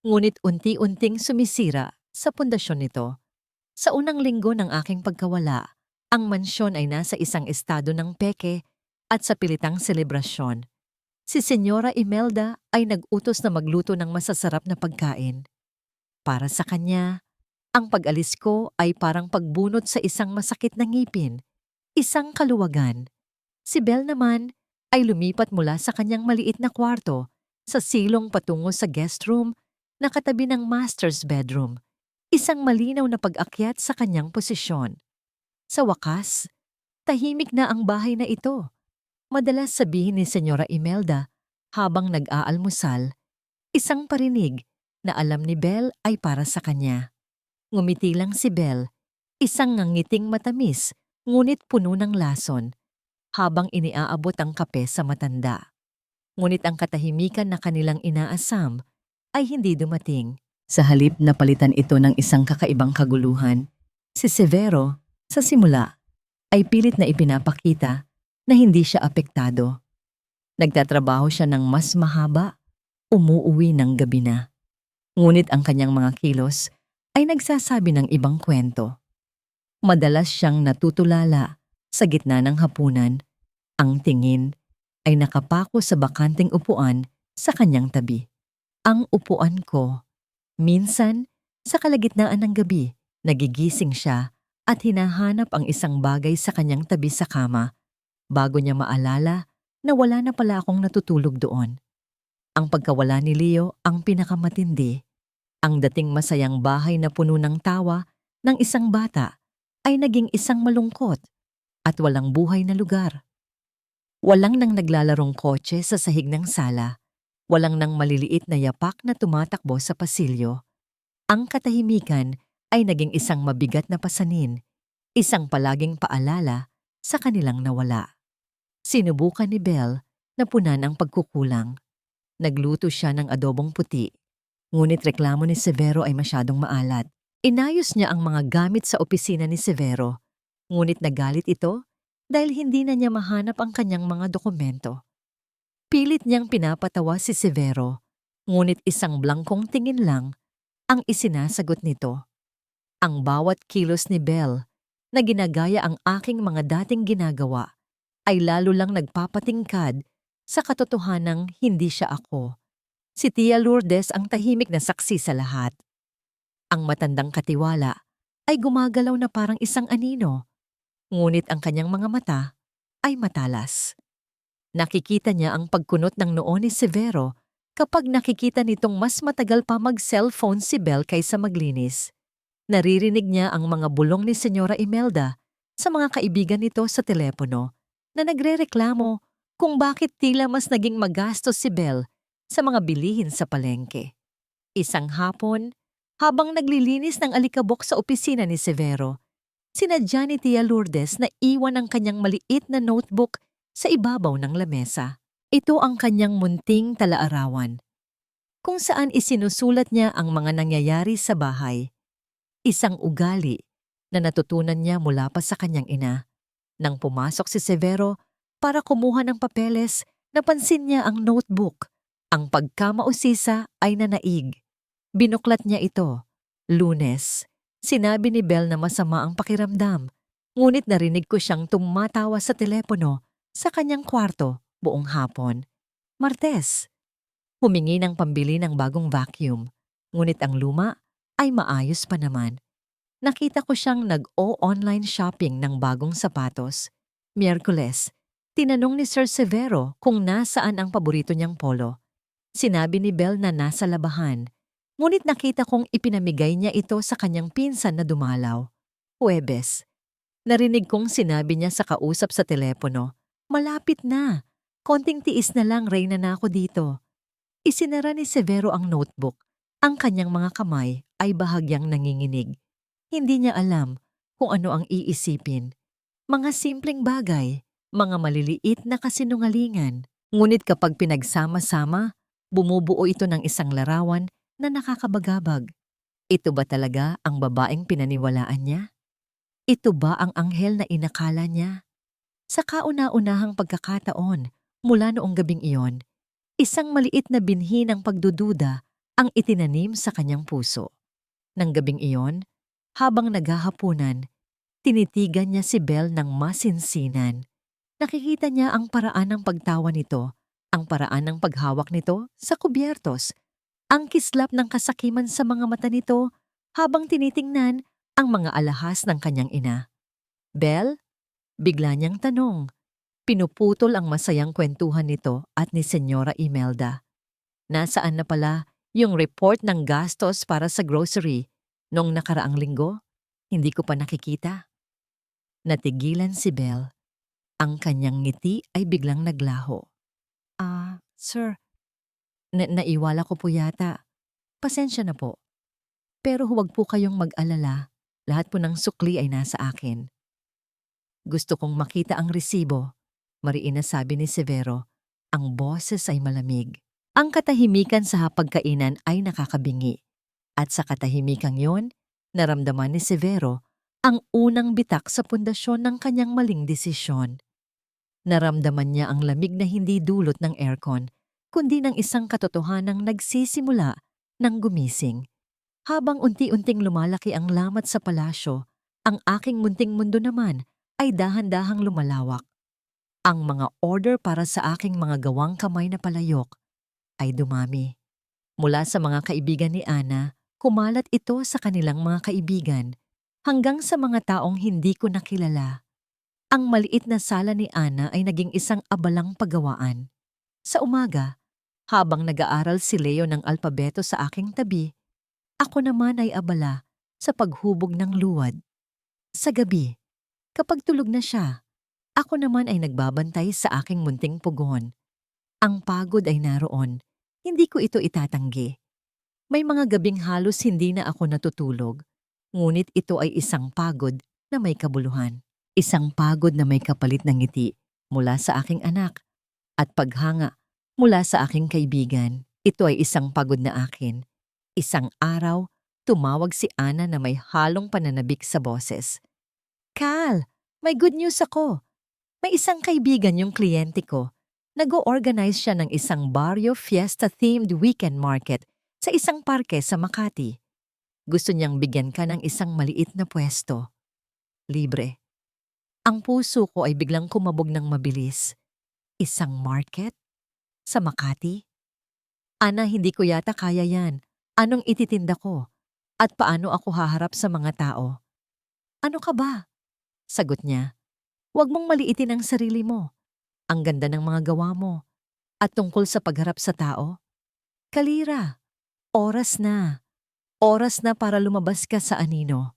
ngunit unti-unting sumisira sa pundasyon nito. Sa unang linggo ng aking pagkawala, ang mansyon ay nasa isang estado ng peke at sa pilitang selebrasyon. Si Senyora Imelda ay nag-utos na magluto ng masasarap na pagkain. Para sa kanya, ang pag-alis ko ay parang pagbunot sa isang masakit na ngipin, isang kaluwagan. Si Belle naman ay lumipat mula sa kanyang maliit na kwarto sa silong patungo sa guest room na katabi ng master's bedroom, isang malinaw na pag-akyat sa kanyang posisyon. Sa wakas, tahimik na ang bahay na ito. Madalas sabihin ni Senyora Imelda habang nag-aalmusal, isang parinig na alam ni Belle ay para sa kanya. Ngumiti lang si Belle, isang ngangiting matamis ngunit puno ng lason, habang iniaabot ang kape sa matanda. Ngunit ang katahimikan na kanilang inaasam ay hindi dumating. Sa halip na palitan ito ng isang kakaibang kaguluhan, si Severo, sa simula, ay pilit na ipinapakita na hindi siya apektado. Nagtatrabaho siya ng mas mahaba, umuuwi ng gabi na. Ngunit ang kanyang mga kilos ay nagsasabi ng ibang kwento. Madalas siyang natutulala sa gitna ng hapunan. Ang tingin ay nakapako sa bakanting upuan sa kanyang tabi. Ang upuan ko. Minsan, sa kalagitnaan ng gabi, nagigising siya at hinahanap ang isang bagay sa kanyang tabi sa kama bago niya maalala na wala na pala akong natutulog doon. Ang pagkawala ni Leo ang pinakamatindi. Ang dating masayang bahay na puno ng tawa ng isang bata ay naging isang malungkot at walang buhay na lugar. Walang nang naglalarong kotse sa sahig ng sala. Walang nang maliliit na yapak na tumatakbo sa pasilyo. Ang katahimikan ay naging isang mabigat na pasanin, isang palaging paalala sa kanilang nawala. Sinubukan ni Belle na punan ang pagkukulang. Nagluto siya ng adobong puti, ngunit reklamo ni Severo ay masyadong maalat. Inayos niya ang mga gamit sa opisina ni Severo, ngunit nagalit ito dahil hindi na niya mahanap ang kanyang mga dokumento. Pilit niyang pinapatawa si Severo, ngunit isang blangkong tingin lang ang isinasagot nito. Ang bawat kilos ni Belle na ginagaya ang aking mga dating ginagawa ay lalo lang nagpapatingkad sa katotohanang hindi siya ako. Si Tia Lourdes ang tahimik na saksi sa lahat. Ang matandang katiwala ay gumagalaw na parang isang anino, ngunit ang kanyang mga mata ay matalas. Nakikita niya ang pagkunot ng noo ni Severo kapag nakikita nitong mas matagal pa mag-cellphone si Belle kaysa maglinis. Naririnig niya ang mga bulong ni Senyora Imelda sa mga kaibigan nito sa telepono na nagrereklamo kung bakit tila mas naging magastos si Belle sa mga bilihin sa palengke. Isang hapon, habang naglilinis ng alikabok sa opisina ni Severo, sinadya ni Tia Lourdes na iwan ang kanyang maliit na notebook sa ibabaw ng lamesa. Ito ang kanyang munting talaarawan, kung saan isinusulat niya ang mga nangyayari sa bahay. Isang ugali na natutunan niya mula pa sa kanyang ina. Nang pumasok si Severo para kumuha ng papeles, napansin niya ang notebook. Ang pagkamausisa ay nanaig. Binuklat niya ito. Lunes. Sinabi ni Belle na masama ang pakiramdam, ngunit narinig ko siyang tumatawa sa telepono sa kanyang kwarto buong hapon. Martes. Humingi ng pambili ng bagong vacuum, ngunit ang luma ay maayos pa naman. Nakita ko siyang nag-o-online shopping ng bagong sapatos. Miyerkules, tinanong ni Sir Severo kung nasaan ang paborito niyang polo. Sinabi ni Belle na nasa labahan, ngunit nakita kong ipinamigay niya ito sa kanyang pinsan na dumalaw. Huwebes, narinig kong sinabi niya sa kausap sa telepono, "Malapit na. Konting tiis na lang, reyna na ako dito." Isinara ni Severo ang notebook. Ang kanyang mga kamay ay bahagyang nanginginig. Hindi niya alam kung ano ang iisipin. Mga simpleng bagay, mga maliliit na kasinungalingan. Ngunit kapag pinagsama-sama, bumubuo ito ng isang larawan na nakakabagabag. Ito ba talaga ang babaeng pinaniwalaan niya? Ito ba ang anghel na inakala niya? Sa kauna-unahang pagkakataon, mula noong gabing iyon, isang maliit na binhi ng pagdududa ang itinanim sa kanyang puso. Nang gabing iyon, habang naghahapunan, tinitigan niya si Belle ng masinsinan. Nakikita niya ang paraan ng pagtawa nito, ang paraan ng paghawak nito sa kubyertos, ang kislap ng kasakiman sa mga mata nito habang tinitingnan ang mga alahas ng kanyang ina. "Belle?" Bigla niyang tanong. Pinuputol ang masayang kwentuhan nito at ni Senyora Imelda. Nasaan na pala yung report ng gastos para sa grocery nung nakaraang linggo? Hindi ko pa nakikita. Natigilan si Belle. Ang kanyang ngiti ay biglang naglaho. Sir, naiwala ko po yata. Pasensya na po. Pero huwag po kayong mag-alala. Lahat po ng sukli ay nasa akin. Gusto kong makita ang resibo, mariin na sabi ni Severo. Ang boses ay malamig. Ang katahimikan sa hapagkainan ay nakakabingi. At sa katahimikang yon, naramdaman ni Severo ang unang bitak sa pundasyon ng kanyang maling desisyon. Naramdaman niya ang lamig na hindi dulot ng aircon, kundi ng isang katotohanang nagsisimula ng gumising. Habang unti-unting lumalaki ang lamat sa palasyo, ang aking munting mundo naman ay dahan-dahang lumalawak. Ang mga order para sa aking mga gawang kamay na palayok ay dumami. Mula sa mga kaibigan ni Ana, kumalat ito sa kanilang mga kaibigan, hanggang sa mga taong hindi ko nakilala. Ang maliit na sala ni Ana ay naging isang abalang paggawaan. Sa umaga, habang nag-aaral si Leo ng alpabeto sa aking tabi, ako naman ay abala sa paghubog ng luwad. Sa gabi, kapag tulog na siya, ako naman ay nagbabantay sa aking munting pugon. Ang pagod ay naroon, hindi ko ito itatanggi. May mga gabing halos hindi na ako natutulog, ngunit ito ay isang pagod na may kabuluhan. Isang pagod na may kapalit ng ngiti mula sa aking anak at paghanga mula sa aking kaibigan. Ito ay isang pagod na akin. Isang araw, tumawag si Ana na may halong pananabik sa boses. "Cal, may good news ako. May isang kaibigan yung kliyente ko. Nag-o-organize siya ng isang barrio fiesta-themed weekend market sa isang parke sa Makati. Gusto niyang bigyan ka ng isang maliit na pwesto. Libre." Ang puso ko ay biglang kumabog ng mabilis. Isang market? Sa Makati? Ana, hindi ko yata kaya yan. Anong ititinda ko? At paano ako haharap sa mga tao? "Ano ka ba?" Sagot niya. "Huwag mong maliitin ang sarili mo. Ang ganda ng mga gawa mo. At tungkol sa pagharap sa tao, Kalira, oras na. Oras na para lumabas ka sa anino.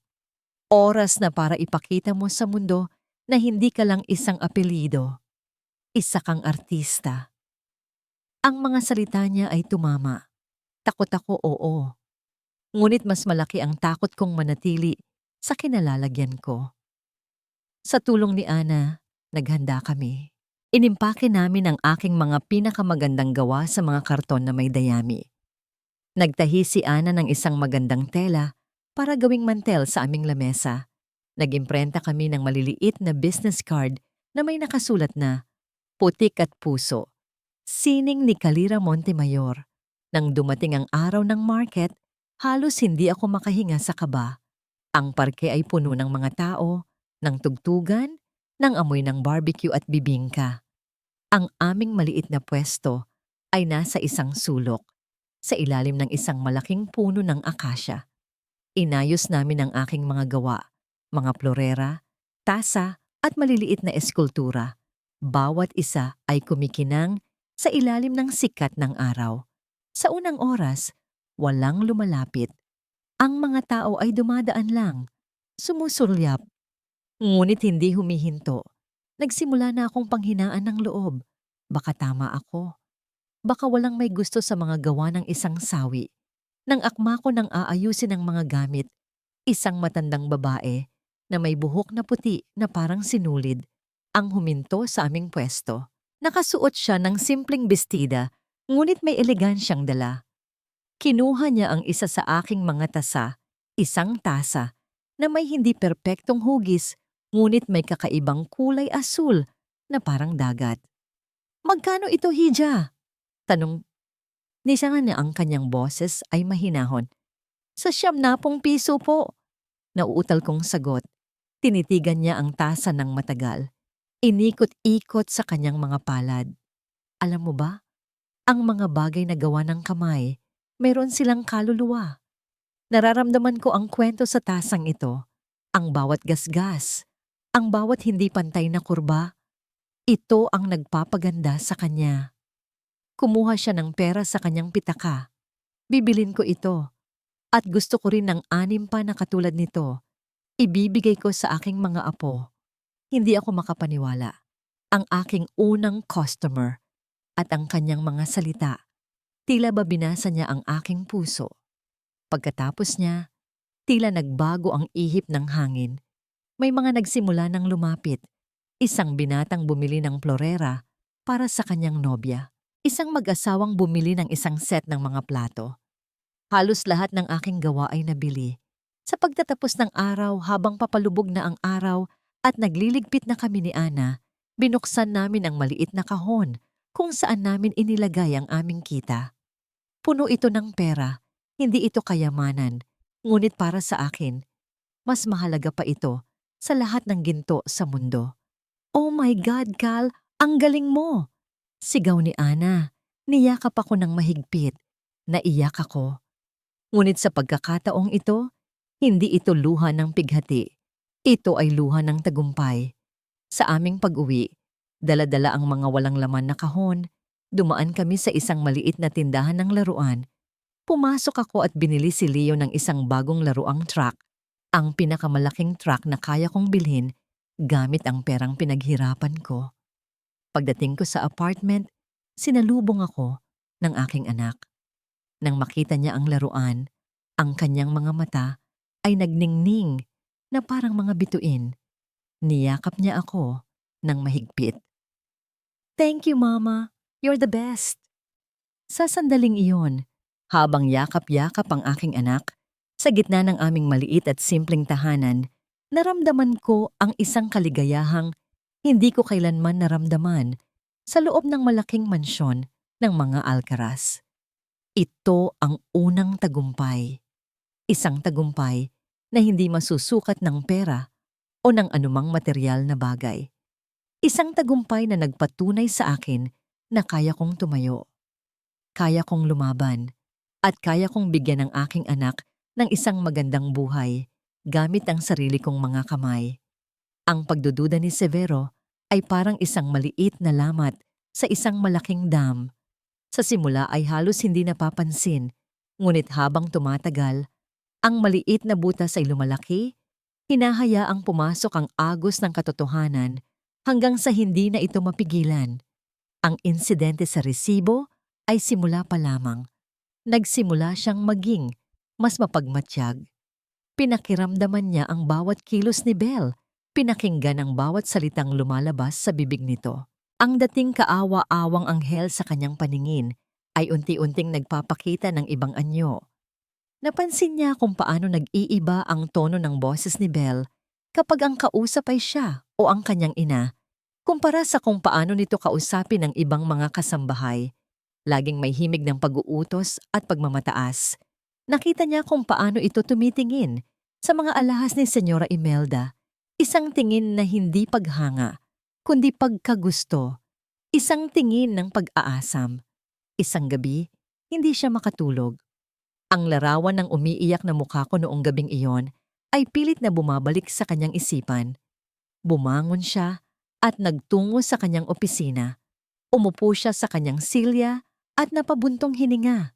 Oras na para ipakita mo sa mundo na hindi ka lang isang apelyido. Isa kang artista. Ang mga salita niya ay tumama. Takot ako, oo. Ngunit mas malaki ang takot kong manatili sa kinalalagyan ko. Sa tulong ni Ana, naghanda kami. Inimpake namin ang aking mga pinakamagandang gawa sa mga karton na may dayami. Nagtahi si Ana ng isang magandang tela para gawing mantel sa aming lamesa. Nag-imprenta kami ng maliliit na business card na may nakasulat na Putik at Puso. Sining ni Kalira Montemayor. Nang dumating ang araw ng market, halos hindi ako makahinga sa kaba. Ang parke ay puno ng mga tao, ng tugtugan, ng amoy ng barbecue at bibingka. Ang aming maliit na pwesto ay nasa isang sulok, sa ilalim ng isang malaking puno ng akasya. Inayos namin ang aking mga gawa, mga florera, tasa at maliliit na eskultura. Bawat isa ay kumikinang sa ilalim ng sikat ng araw. Sa unang oras, walang lumalapit. Ang mga tao ay dumadaan lang, sumusulyap. Ngunit hindi humihinto. Nagsimula na akong panghinaan ng loob. Baka tama ako. Baka walang may gusto sa mga gawa ng isang sawi. Nang akma ko nang aayusin ang mga gamit, isang matandang babae na may buhok na puti na parang sinulid ang huminto sa aming pwesto. Nakasuot siya ng simpleng bestida, ngunit may elegansyang dala. Kinuha niya ang isa sa aking mga tasa, isang tasa, na may hindi perpektong hugis, ngunit may kakaibang kulay asul na parang dagat. "Magkano ito, Hija?" Tanong ni siya nga na ang kanyang boses ay mahinahon. "Sa 90 piso po." Nauutal kong sagot. Tinitigan niya ang tasa ng matagal. Inikot-ikot sa kanyang mga palad. Alam mo ba, ang mga bagay na gawa ng kamay, mayroon silang kaluluwa. Nararamdaman ko ang kwento sa tasang ito, ang bawat gasgas, ang bawat hindi pantay na kurba. Ito ang nagpapaganda sa kanya. Kumuha siya ng pera sa kanyang pitaka. Bibilin ko ito. At gusto ko rin ng 6 pa na katulad nito. Ibibigay ko sa aking mga apo. Hindi ako makapaniwala. Ang aking unang customer at ang kanyang mga salita. Tila ba binasa niya ang aking puso. Pagkatapos niya, tila nagbago ang ihip ng hangin. May mga nagsimula ng lumapit. Isang binatang bumili ng florera para sa kanyang nobya. Isang mag-asawang bumili ng isang set ng mga plato. Halos lahat ng aking gawa ay nabili. Sa pagtatapos ng araw, habang papalubog na ang araw at nagliligpit na kami ni Ana, binuksan namin ang maliit na kahon kung saan namin inilagay ang aming kita. Puno ito ng pera, hindi ito kayamanan, ngunit para sa akin, mas mahalaga pa ito sa lahat ng ginto sa mundo. "Oh my God, Cal! Ang galing mo!" Sigaw ni Ana. Niyakap ako ng mahigpit. Naiyak ako. Ngunit sa pagkakataong ito, hindi ito luha ng pighati. Ito ay luha ng tagumpay. Sa aming pag-uwi, dala-dala ang mga walang laman na kahon. Dumaan kami sa isang maliit na tindahan ng laruan. Pumasok ako at binili si Leo ng isang bagong laruang truck. Ang pinakamalaking truck na kaya kong bilhin gamit ang perang pinaghirapan ko. Pagdating ko sa apartment, sinalubong ako ng aking anak. Nang makita niya ang laruan, ang kanyang mga mata ay nagningning na parang mga bituin. Niyakap niya ako ng mahigpit. "Thank you, Mama. You're the best." Sa sandaling iyon, habang yakap-yakap ang aking anak, sa gitna ng aming maliit at simpleng tahanan, naramdaman ko ang isang kaligayahang hindi ko kailanman naramdaman sa loob ng malaking mansyon ng mga Alcaraz. Ito ang unang tagumpay. Isang tagumpay na hindi masusukat ng pera o ng anumang material na bagay. Isang tagumpay na nagpatunay sa akin na kaya kong tumayo. Kaya kong lumaban at kaya kong bigyan ng aking anak ng isang magandang buhay gamit ang sarili kong mga kamay. Ang pagdududa ni Severo ay parang isang maliit na lamat sa isang malaking dam. Sa simula ay halos hindi napapansin, ngunit habang tumatagal, ang maliit na butas ay lumalaki, hinahayaang pumasok ang agos ng katotohanan hanggang sa hindi na ito mapigilan. Ang insidente sa resibo ay simula pa lamang. Nagsimula siyang maging mas mapagmatyag. Pinakiramdaman niya ang bawat kilos ni Belle. Pinakinggan ang bawat salitang lumalabas sa bibig nito. Ang dating kaawa-awang anghel sa kanyang paningin ay unti-unting nagpapakita ng ibang anyo. Napansin niya kung paano nag-iiba ang tono ng boses ni Belle kapag ang kausap ay siya o ang kanyang ina, kumpara sa kung paano nito kausapin ang ibang mga kasambahay. Laging may himig ng pag-uutos at pagmamataas. Nakita niya kung paano ito tumitingin sa mga alahas ni Senyora Imelda. Isang tingin na hindi paghanga, kundi pagkagusto. Isang tingin ng pag-aasam. Isang gabi, hindi siya makatulog. Ang larawan ng umiiyak na mukha ko noong gabing iyon ay pilit na bumabalik sa kanyang isipan. Bumangon siya at nagtungo sa kanyang opisina. Umupo siya sa kanyang silya at napabuntong hininga.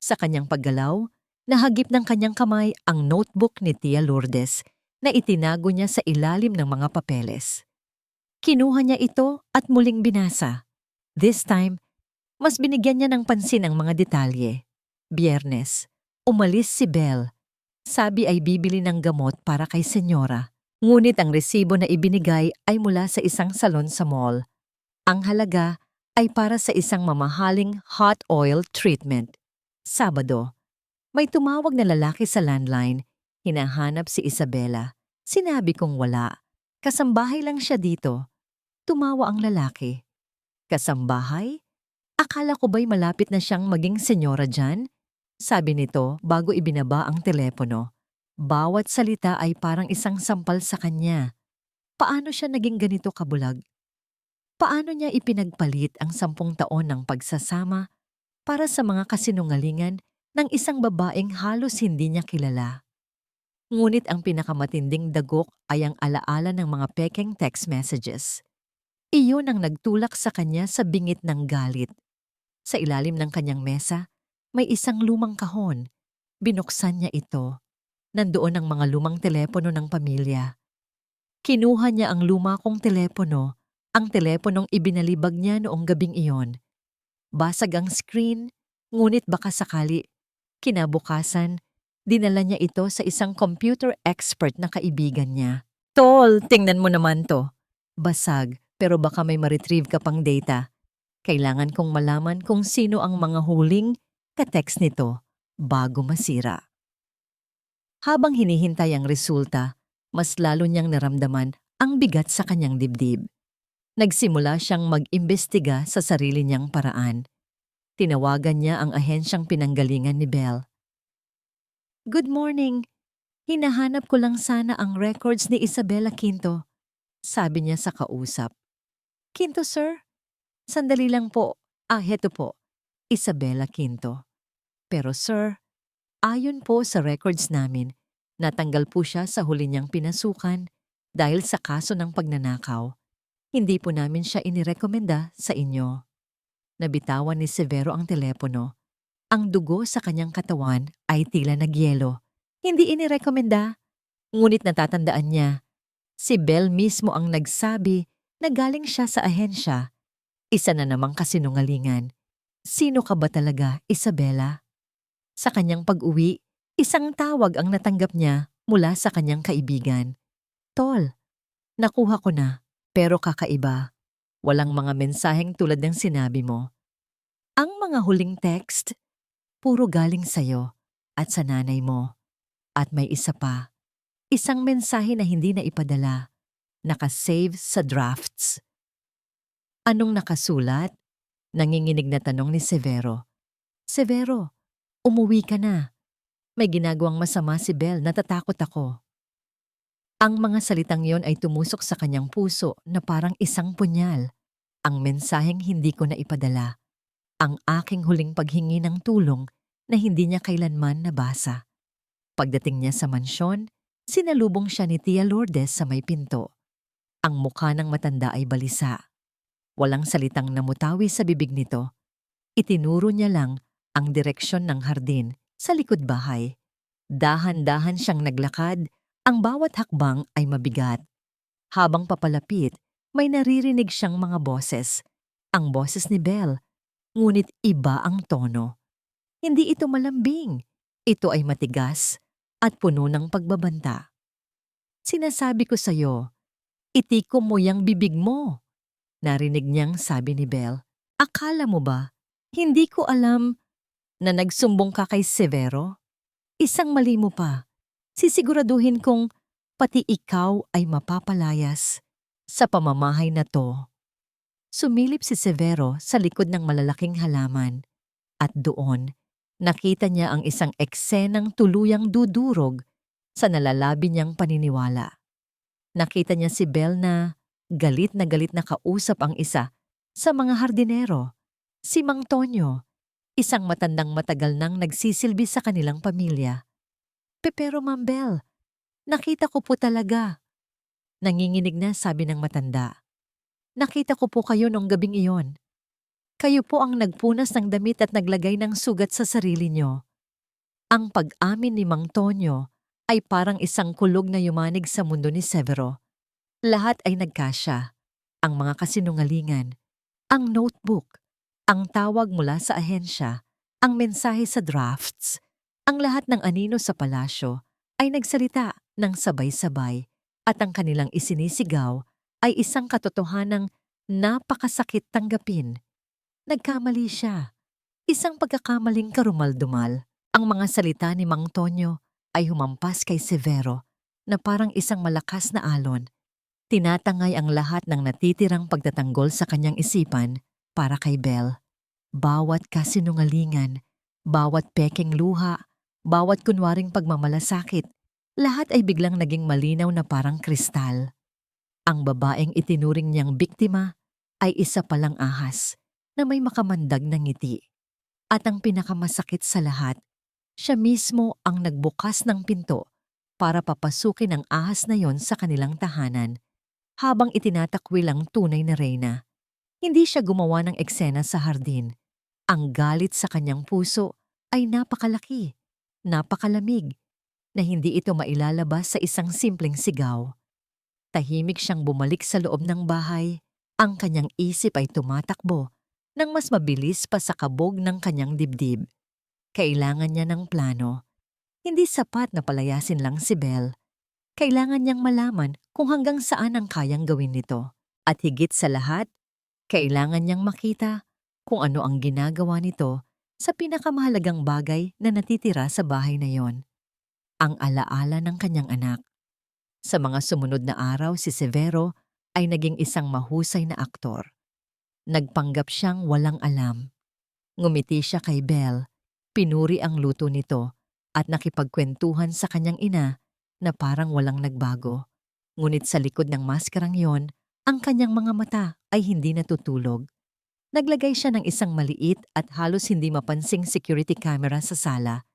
Sa kanyang paggalaw, nahagip ng kanyang kamay ang notebook ni Tia Lourdes na itinago niya sa ilalim ng mga papeles. Kinuha niya ito at muling binasa. This time, mas binigyan niya ng pansin ang mga detalye. Biyernes, umalis si Belle. Sabi ay bibili ng gamot para kay Senyora. Ngunit ang resibo na ibinigay ay mula sa isang salon sa mall. Ang halaga ay para sa isang mamahaling hot oil treatment. Sabado, may tumawag na lalaki sa landline. Hinahanap si Isabela. Sinabi kong wala. Kasambahay lang siya dito. Tumawa ang lalaki. Kasambahay? Akala ko ba'y malapit na siyang maging senyora dyan? Sabi nito bago ibinaba ang telepono. Bawat salita ay parang isang sampal sa kanya. Paano siya naging ganito kabulag? Paano niya ipinagpalit ang 10 taon ng pagsasama para sa mga kasinungalingan ng isang babaeng halos hindi niya kilala? Ngunit ang pinakamatinding dagok ay ang alaala ng mga pekeng text messages. Iyon ang nagtulak sa kanya sa bingit ng galit. Sa ilalim ng kanyang mesa, may isang lumang kahon. Binuksan niya ito. Nandoon ang mga lumang telepono ng pamilya. Kinuha niya ang luma kong telepono, ang teleponong ibinalibag niya noong gabing iyon. Basag ang screen, ngunit baka sakali. Kinabukasan, dinala niya ito sa isang computer expert na kaibigan niya. Tol, tingnan mo naman to. Basag, pero baka may ma-retrieve ka pang data. Kailangan kong malaman kung sino ang mga huling ka-text nito bago masira. Habang hinihintay ang resulta, mas lalo niyang naramdaman ang bigat sa kanyang dibdib. Nagsimula siyang mag-imbestiga sa sarili niyang paraan. Tinawagan niya ang ahensyang pinanggalingan ni Belle. Good morning. Hinahanap ko lang sana ang records ni Isabela Quinto. Sabi niya sa kausap. Quinto, sir? Sandali lang po. Heto po. Isabela Quinto. Pero sir, ayon po sa records namin, natanggal po siya sa huli niyang pinasukan dahil sa kaso ng pagnanakaw. Hindi po namin siya inirekomenda sa inyo. Nabitawan ni Severo ang telepono. Ang dugo sa kanyang katawan ay tila nagyelo. Hindi inirekomenda, ngunit natatandaan niya. Si Belle mismo ang nagsabi na galing siya sa ahensya. Isa na namang kasinungalingan. Sino ka ba talaga, Isabela? Sa kanyang pag-uwi, isang tawag ang natanggap niya mula sa kanyang kaibigan. Tol, nakuha ko na, pero kakaiba. Walang mga mensaheng tulad ng sinabi mo. Ang mga huling text, puro galing sa'yo at sa nanay mo. At may isa pa, isang mensahe na hindi na ipadala, nakasave sa drafts. Anong nakasulat? Nanginginig na tanong ni Severo. Severo, umuwi ka na. May ginagawang masama si Belle, natatakot ako. Ang mga salitang yon ay tumusok sa kanyang puso na parang isang punyal. Ang mensaheng hindi ko na ipadala. Ang aking huling paghingi ng tulong na hindi niya kailanman nabasa. Pagdating niya sa mansyon, sinalubong siya ni Tia Lourdes sa may pinto. Ang mukha ng matanda ay balisa. Walang salitang namutawi sa bibig nito. Itinuro niya lang ang direksyon ng hardin sa likod bahay. Dahan-dahan siyang naglakad, ang bawat hakbang ay mabigat. Habang papalapit, may naririnig siyang mga boses. Ang boses ni Belle, ngunit iba ang tono. Hindi ito malambing. Ito ay matigas at puno ng pagbabanta. Sinasabi ko sa'yo, itikom mo yang bibig mo. Narinig niyang sabi ni Belle. Akala mo ba, hindi ko alam na nagsumbong ka kay Severo? Isang mali mo pa. Sisiguraduhin kong pati ikaw ay mapapalayas sa pamamahay na to. Sumilip si Severo sa likod ng malalaking halaman at doon nakita niya ang isang eksenang tuluyang dudurog sa nalalabi niyang paniniwala. Nakita niya si Belle na galit na kausap ang isa sa mga hardinero, si Mang Tonyo, isang matandang matagal nang nagsisilbi sa kanilang pamilya. Pero Ma'am Belle, nakita ko po talaga. Nanginginig na sabi ng matanda. Nakita ko po kayo nung gabing iyon. Kayo po ang nagpunas ng damit at naglagay ng sugat sa sarili nyo. Ang pag-amin ni Mang Tonyo ay parang isang kulog na yumanig sa mundo ni Severo. Lahat ay nagkasya. Ang mga kasinungalingan, ang notebook, ang tawag mula sa ahensya, ang mensahe sa drafts, ang lahat ng anino sa palasyo ay nagsalita ng sabay-sabay at ang kanilang isinisigaw ay isang katotohanang napakasakit tanggapin. Nagkamali siya. Isang pagkakamaling karumal-dumal. Ang mga salita ni Mang Tonyo ay humampas kay Severo na parang isang malakas na alon. Tinatangay ang lahat ng natitirang pagtatanggol sa kanyang isipan para kay Belle. Bawat kasinungalingan, bawat pekeng luha, bawat kunwaring pagmamalasakit, lahat ay biglang naging malinaw na parang kristal. Ang babaeng itinuring niyang biktima ay isa palang ahas na may makamandag na ngiti. At ang pinakamasakit sa lahat, siya mismo ang nagbukas ng pinto para papasukin ang ahas na yon sa kanilang tahanan habang itinatakwil ang tunay na reyna. Hindi siya gumawa ng eksena sa hardin. Ang galit sa kanyang puso ay napakalaki, napakalamig, na hindi ito mailalabas sa isang simpleng sigaw. Tahimik siyang bumalik sa loob ng bahay. Ang kanyang isip ay tumatakbo nang mas mabilis pa sa kabog ng kanyang dibdib. Kailangan niya ng plano. Hindi sapat na palayasin lang si Belle. Kailangan niyang malaman kung hanggang saan ang kayang gawin nito. At higit sa lahat, kailangan niyang makita kung ano ang ginagawa nito sa pinakamahalagang bagay na natitira sa bahay na yon, ang alaala ng kanyang anak. Sa mga sumunod na araw, si Severo ay naging isang mahusay na aktor. Nagpanggap siyang walang alam. Ngumiti siya kay Belle, pinuri ang luto nito at nakipagkwentuhan sa kanyang ina na parang walang nagbago. Ngunit sa likod ng maskarang yon, ang kanyang mga mata ay hindi natutulog. Naglagay siya ng isang maliit at halos hindi mapansing security camera sa sala,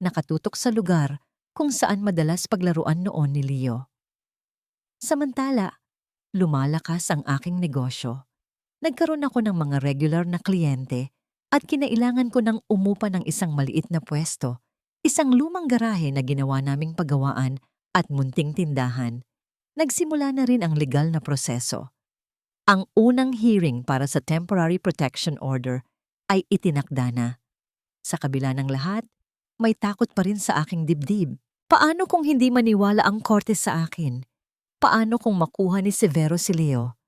nakatutok sa lugar kung saan madalas paglaruan noon ni Leo. Samantala, lumalakas ang aking negosyo. Nagkaroon ako ng mga regular na kliyente at kinailangan ko ng umupa ng isang maliit na pwesto, isang lumang garahe na ginawa naming paggawaan at munting tindahan. Nagsimula na rin ang legal na proseso. Ang unang hearing para sa Temporary Protection Order ay itinakda na. Sa kabila ng lahat, may takot pa rin sa aking dibdib. Paano kung hindi maniwala ang korte sa akin? Paano kung makuha ni Severo si Leo?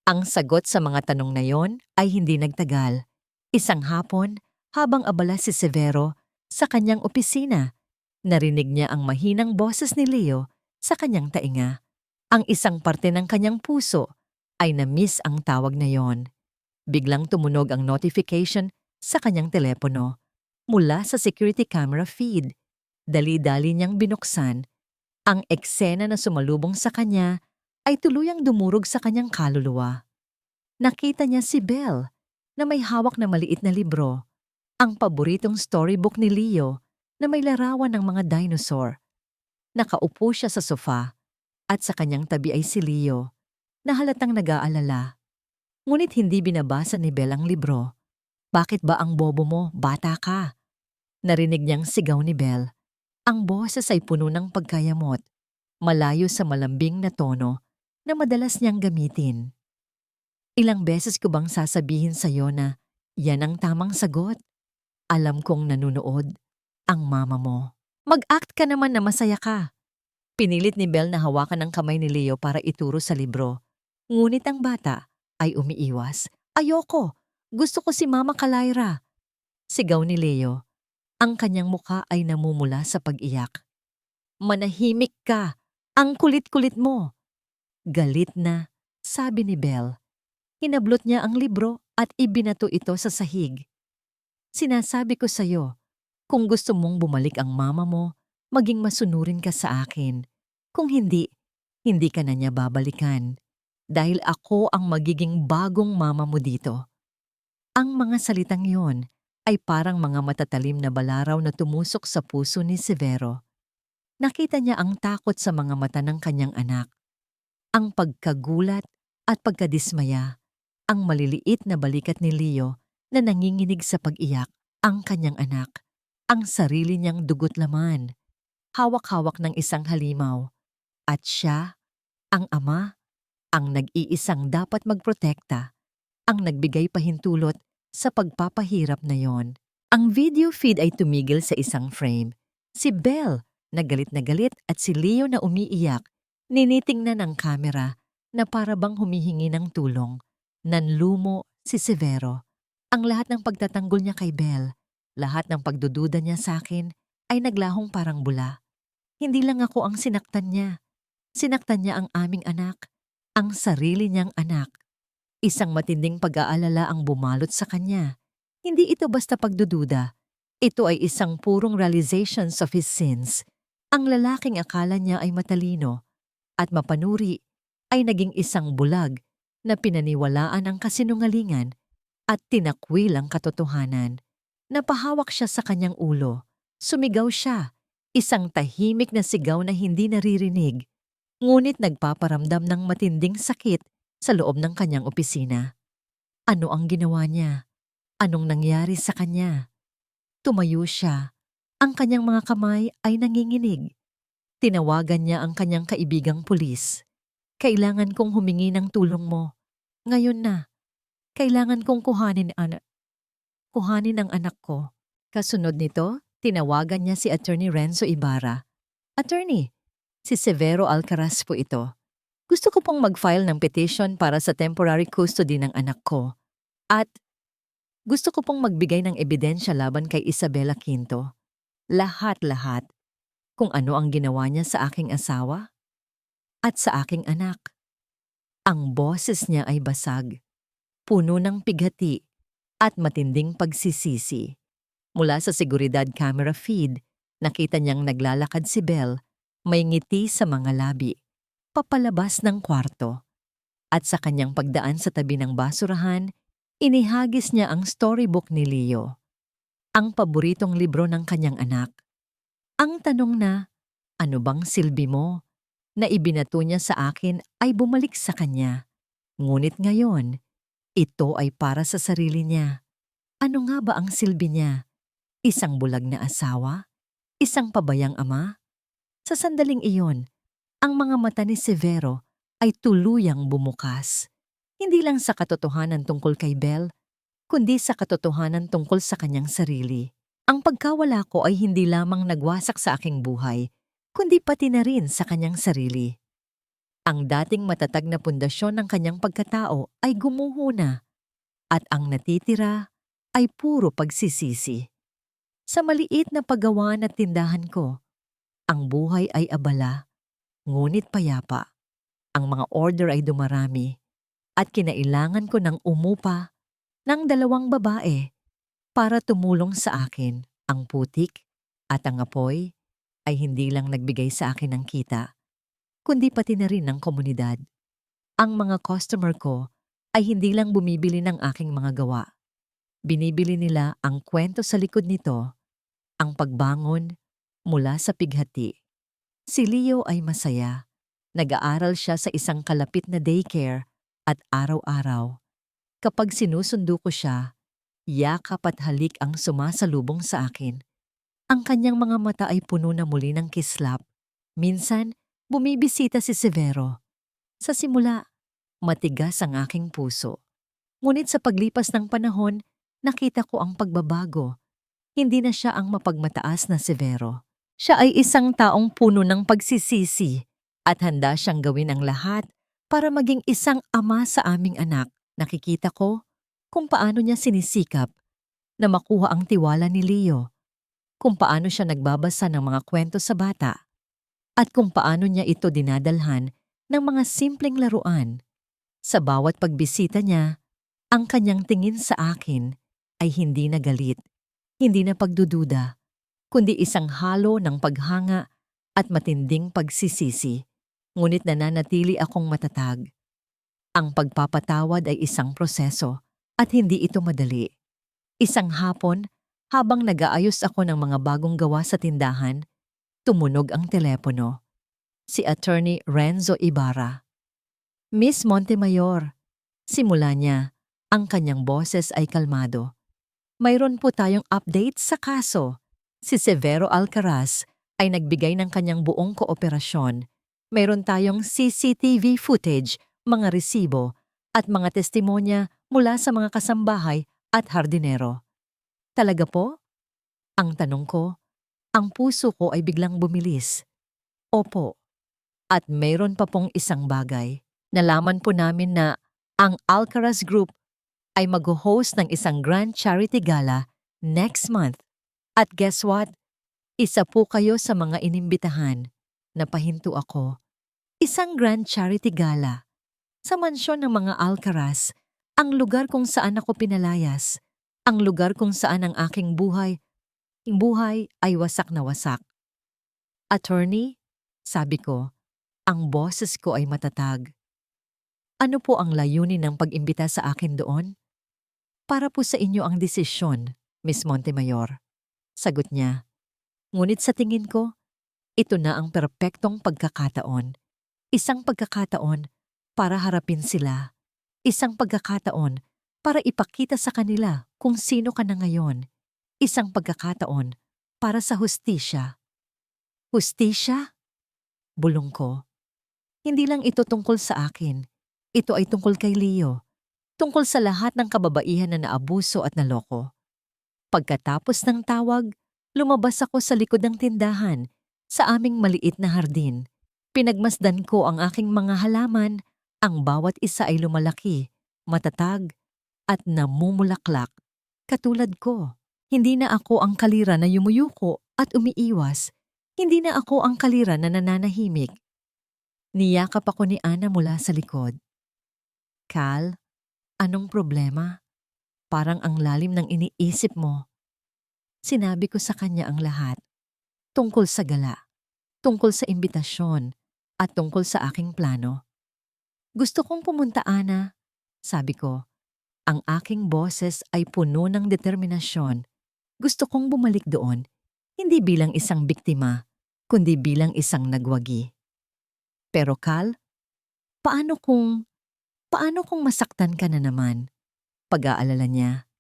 Ang sagot sa mga tanong na yon ay hindi nagtagal. Isang hapon, habang abala si Severo sa kanyang opisina, narinig niya ang mahinang boses ni Leo sa kanyang tainga. Ang isang parte ng kanyang puso ay na-miss ang tawag na yon. Biglang tumunog ang notification sa kanyang telepono mula sa security camera feed. Dali-dali niyang binuksan. Ang eksena na sumalubong sa kanya ay tuluyang dumurog sa kanyang kaluluwa. Nakita niya si Belle na may hawak na maliit na libro, ang paboritong storybook ni Leo na may larawan ng mga dinosaur. Nakaupo siya sa sofa at sa kanyang tabi ay si Leo. na halatang nag-aalala. Ngunit hindi binabasa ni Belle ang libro. Bakit ba ang bobo mo? Bata ka. Narinig niyang sigaw ni Belle. Ang boses ay puno ng pagkayamot, malayo sa malambing na tono na madalas niyang gamitin. Ilang beses ko bang sasabihin sa'yo na yan ang tamang sagot? Alam kong nanunood ang mama mo. Mag-act ka naman na masaya ka. Pinilit ni Belle na hawakan ang kamay ni Leo para ituro sa libro. Ngunit ang bata ay umiiwas. Ayoko! Gusto ko si Mama Kalaira! Sigaw ni Leo. Ang kanyang muka ay namumula sa pag-iyak. Manahimik ka! Ang kulit-kulit mo! Galit na, sabi ni Belle. Hinablot niya ang libro at ibinato ito sa sahig. Sinasabi ko sa'yo, kung gusto mong bumalik ang mama mo, maging masunurin ka sa akin. Kung hindi, hindi ka na niya babalikan. Dahil ako ang magiging bagong mama mo dito. Ang mga salitang yon ay parang mga matatalim na balaraw na tumusok sa puso ni Severo. Nakita niya ang takot sa mga mata ng kanyang anak. Ang pagkagulat at pagkadismaya. Ang maliliit na balikat ni Leo na nanginginig sa pag-iyak. Ang kanyang anak. Ang sarili niyang dugot laman. Hawak-hawak ng isang halimaw. At siya, ang ama, ang nag-iisang dapat magprotekta, ang nagbigay pahintulot sa pagpapahirap na yon. Ang video feed ay tumigil sa isang frame. Si Belle, na galit at si Leo na umiiyak, ninitingnan ng kamera na para bang humihingi ng tulong. Nanlumo si Severo. Ang lahat ng pagtatanggol niya kay Belle, lahat ng pagdududa niya sa akin ay naglahong parang bula. Hindi lang ako ang sinaktan niya. Sinaktan niya ang aming anak, ang sarili niyang anak. Isang matinding pag-aalala ang bumalot sa kanya. Hindi ito basta pagdududa. Ito ay isang purong realizations of his sins. Ang lalaking akala niya ay matalino at mapanuri ay naging isang bulag na pinaniwalaan ang kasinungalingan at tinakwil ang katotohanan. Napahawak siya sa kanyang ulo. Sumigaw siya, isang tahimik na sigaw na hindi naririnig. Ngunit nagpaparamdam ng matinding sakit sa loob ng kanyang opisina. Ano ang ginawa niya? Anong nangyari sa kanya? Tumayo siya. Ang kanyang mga kamay ay nanginginig. Tinawagan niya ang kanyang kaibigang pulis. Kailangan kong humingi ng tulong mo. Ngayon na. Kailangan kong kuhanin ang anak ko. Kasunod nito, tinawagan niya si Attorney Renzo Ibarra. Attorney, si Severo Alcaraz po ito. Gusto ko pong mag-file ng petition para sa temporary custody ng anak ko. At gusto ko pong magbigay ng ebidensya laban kay Isabela Quinto. Lahat-lahat. Kung ano ang ginawa niya sa aking asawa at sa aking anak. Ang boses niya ay basag, puno ng pighati at matinding pagsisisi. Mula sa seguridad camera feed, nakita niyang naglalakad si Belle, may ngiti sa mga labi, papalabas ng kwarto. At sa kanyang pagdaan sa tabi ng basurahan, inihagis niya ang storybook ni Leo, ang paboritong libro ng kanyang anak. Ang tanong na, ano bang silbi mo, na ibinato niya sa akin ay bumalik sa kanya. Ngunit ngayon, ito ay para sa sarili niya. Ano nga ba ang silbi niya? Isang bulag na asawa? Isang pabayang ama? Sa sandaling iyon, ang mga mata ni Severo ay tuluyang bumukas. Hindi lang sa katotohanan tungkol kay Belle, kundi sa katotohanan tungkol sa kanyang sarili. Ang pagkawala ko ay hindi lamang nagwasak sa aking buhay, kundi pati na rin sa kanyang sarili. Ang dating matatag na pundasyon ng kanyang pagkatao ay gumuho na, at ang natitira ay puro pagsisisi. Sa maliit na paggawaan at tindahan ko, ang buhay ay abala, ngunit payapa. Ang mga order ay dumarami, at kinailangan ko ng umupa ng 2 babae para tumulong sa akin. Ang putik at ang apoy ay hindi lang nagbigay sa akin ng kita, kundi pati na rin ng komunidad. Ang mga customer ko ay hindi lang bumibili ng aking mga gawa. Binibili nila ang kwento sa likod nito, ang pagbangon mula sa pighati. Si Leo ay masaya. Nag-aaral siya sa isang kalapit na daycare at araw-araw, kapag sinusundo ko siya, yakap at halik ang sumasalubong sa akin. Ang kanyang mga mata ay puno na muli ng kislap. Minsan, bumibisita si Severo. Sa simula, matigas ang aking puso. Ngunit sa paglipas ng panahon, nakita ko ang pagbabago. Hindi na siya ang mapagmataas na Severo. Siya ay isang taong puno ng pagsisisi at handa siyang gawin ang lahat para maging isang ama sa aming anak. Nakikita ko kung paano niya sinisikap na makuha ang tiwala ni Leo, kung paano siya nagbabasa ng mga kwento sa bata, at kung paano niya ito dinadalhan ng mga simpleng laruan. Sa bawat pagbisita niya, ang kanyang tingin sa akin ay hindi na galit, hindi na pagdududa, kundi isang halo ng paghanga at matinding pagsisisi. Ngunit nananatili akong matatag. Ang pagpapatawad ay isang proseso at hindi ito madali. Isang hapon, habang nag-aayos ako ng mga bagong gawa sa tindahan, tumunog ang telepono. Si Attorney Renzo Ibarra. Miss Montemayor, simula niya, ang kanyang boses ay kalmado. Mayroon po tayong update sa kaso. Si Severo Alcaraz ay nagbigay ng kanyang buong kooperasyon. Mayroon tayong CCTV footage, mga resibo, at mga testimonya mula sa mga kasambahay at hardinero. Talaga po? Ang tanong ko, ang puso ko ay biglang bumilis. Opo. At mayroon pa pong isang bagay. Nalaman po namin na ang Alcaraz Group ay mag-host ng isang grand charity gala next month. At guess what? Isa po kayo sa mga inimbitahan. Napahinto ako. Isang grand charity gala. Sa mansyon ng mga Alcaraz, ang lugar kung saan ako pinalayas. Ang lugar kung saan ang aking buhay ay wasak na wasak. Attorney, sabi ko, ang boses ko ay matatag. Ano po ang layunin ng pag-imbita sa akin doon? Para po sa inyo ang desisyon, Miss Montemayor. Sagot niya. Ngunit sa tingin ko, ito na ang perpektong pagkakataon. Isang pagkakataon para harapin sila. Isang pagkakataon para ipakita sa kanila kung sino ka na ngayon. Isang pagkakataon para sa hustisya. Hustisya? Bulong ko. Hindi lang ito tungkol sa akin. Ito ay tungkol kay Leo. Tungkol sa lahat ng kababaihan na naabuso at naloko. Pagkatapos ng tawag, lumabas ako sa likod ng tindahan sa aming maliit na hardin. Pinagmasdan ko ang aking mga halaman, ang bawat isa ay lumalaki, matatag, at namumulaklak. Katulad ko, hindi na ako ang kalira na yumuyuko at umiiwas. Hindi na ako ang kalira na nananahimik. Niyakap ako ni Ana mula sa likod. Cal, anong problema? Parang ang lalim ng iniisip mo. Sinabi ko sa kanya ang lahat. Tungkol sa gala, tungkol sa imbitasyon, at tungkol sa aking plano. Gusto kong pumunta, Ana, sabi ko. Ang aking boses ay puno ng determinasyon. Gusto kong bumalik doon, hindi bilang isang biktima, kundi bilang isang nagwagi. Pero Cal, paano kung masaktan ka na naman? Pag-aalala niya.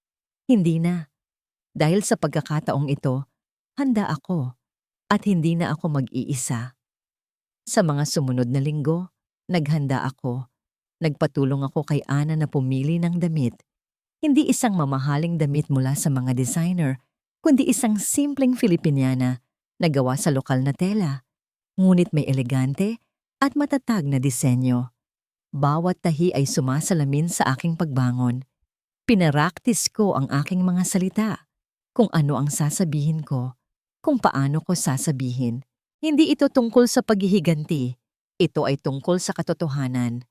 Hindi na. Dahil sa pagkakataong ito, handa ako at hindi na ako mag-iisa. Sa mga sumunod na linggo, naghanda ako. Nagpatulong ako kay Ana na pumili ng damit. Hindi isang mamahaling damit mula sa mga designer, kundi isang simpleng Filipiniana na gawa sa lokal na tela. Ngunit may elegante at matatag na disenyo. Bawat tahi ay sumasalamin sa aking pagbangon. Pinaraktis ko ang aking mga salita, kung ano ang sasabihin ko, kung paano ko sasabihin. Hindi ito tungkol sa paghihiganti, ito ay tungkol sa katotohanan.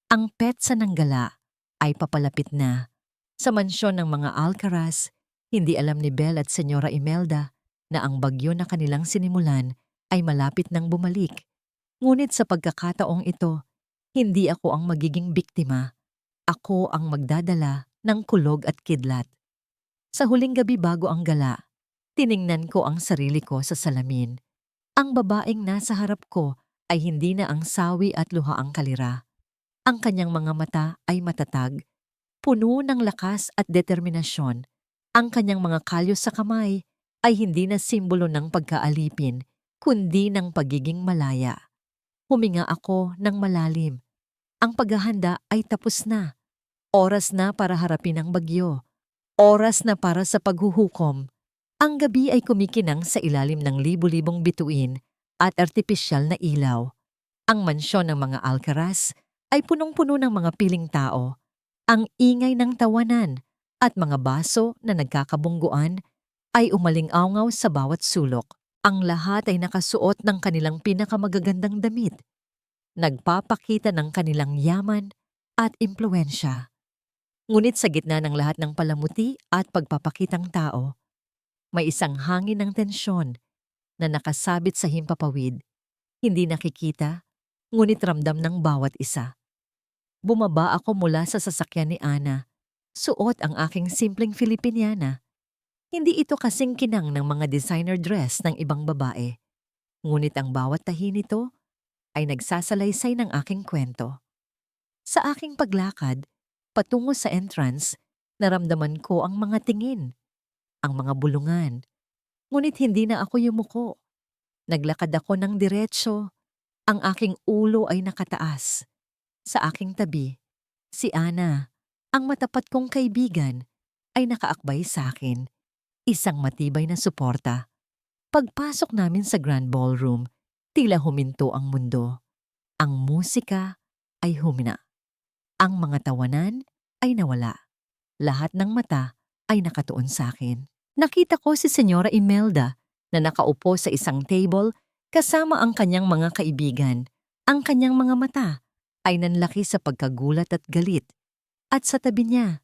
Ang petsa ng gala ay papalapit na. Sa mansyon ng mga Alcaraz, hindi alam ni Belle at Senyora Imelda na ang bagyo na kanilang sinimulan ay malapit nang bumalik. Ngunit sa pagkakataong ito, hindi ako ang magiging biktima. Ako ang magdadala ng kulog at kidlat. Sa huling gabi bago ang gala, tiningnan ko ang sarili ko sa salamin. Ang babaeng nasa harap ko ay hindi na ang sawi at luha ang kalira. Ang kanyang mga mata ay matatag, puno ng lakas at determinasyon. Ang kanyang mga kalyo sa kamay ay hindi na simbolo ng pagkaalipin, kundi ng pagiging malaya. Huminga ako ng malalim. Ang paghahanda ay tapos na. Oras na para harapin ang bagyo. Oras na para sa paghuhukom. Ang gabi ay kumikinang sa ilalim ng libu-libong bituin at artipisyal na ilaw. Ang mansyon ng mga Alcaraz ay punong-puno ng mga piling tao. Ang ingay ng tawanan at mga baso na nagkakabungguan ay umaling-awngaw sa bawat sulok. Ang lahat ay nakasuot ng kanilang pinakamagagandang damit. Nagpapakita ng kanilang yaman at impluensya. Ngunit sa gitna ng lahat ng palamuti at pagpapakitang tao, may isang hangin ng tensyon na nakasabit sa himpapawid. Hindi nakikita, ngunit ramdam ng bawat isa. Bumaba ako mula sa sasakyan ni Ana. Suot ang aking simpleng Filipiniana. Hindi ito kasing kinang ng mga designer dress ng ibang babae. Ngunit ang bawat tahi nito ay nagsasalaysay ng aking kwento. Sa aking paglakad, patungo sa entrance, naramdaman ko ang mga tingin, ang mga bulungan. Ngunit hindi na ako yumuko. Naglakad ako ng diretso. Ang aking ulo ay nakataas. Sa aking tabi, si Ana, ang matapat kong kaibigan, ay nakaakbay sa akin. Isang matibay na suporta. Pagpasok namin sa Grand Ballroom, tila huminto ang mundo. Ang musika ay humina. Ang mga tawanan ay nawala. Lahat ng mata ay nakatuon sa akin. Nakita ko si Senyora Imelda na nakaupo sa isang table kasama ang kanyang mga kaibigan. Ang kanyang mga mata ay nanlaki sa pagkagulat at galit. At sa tabi niya,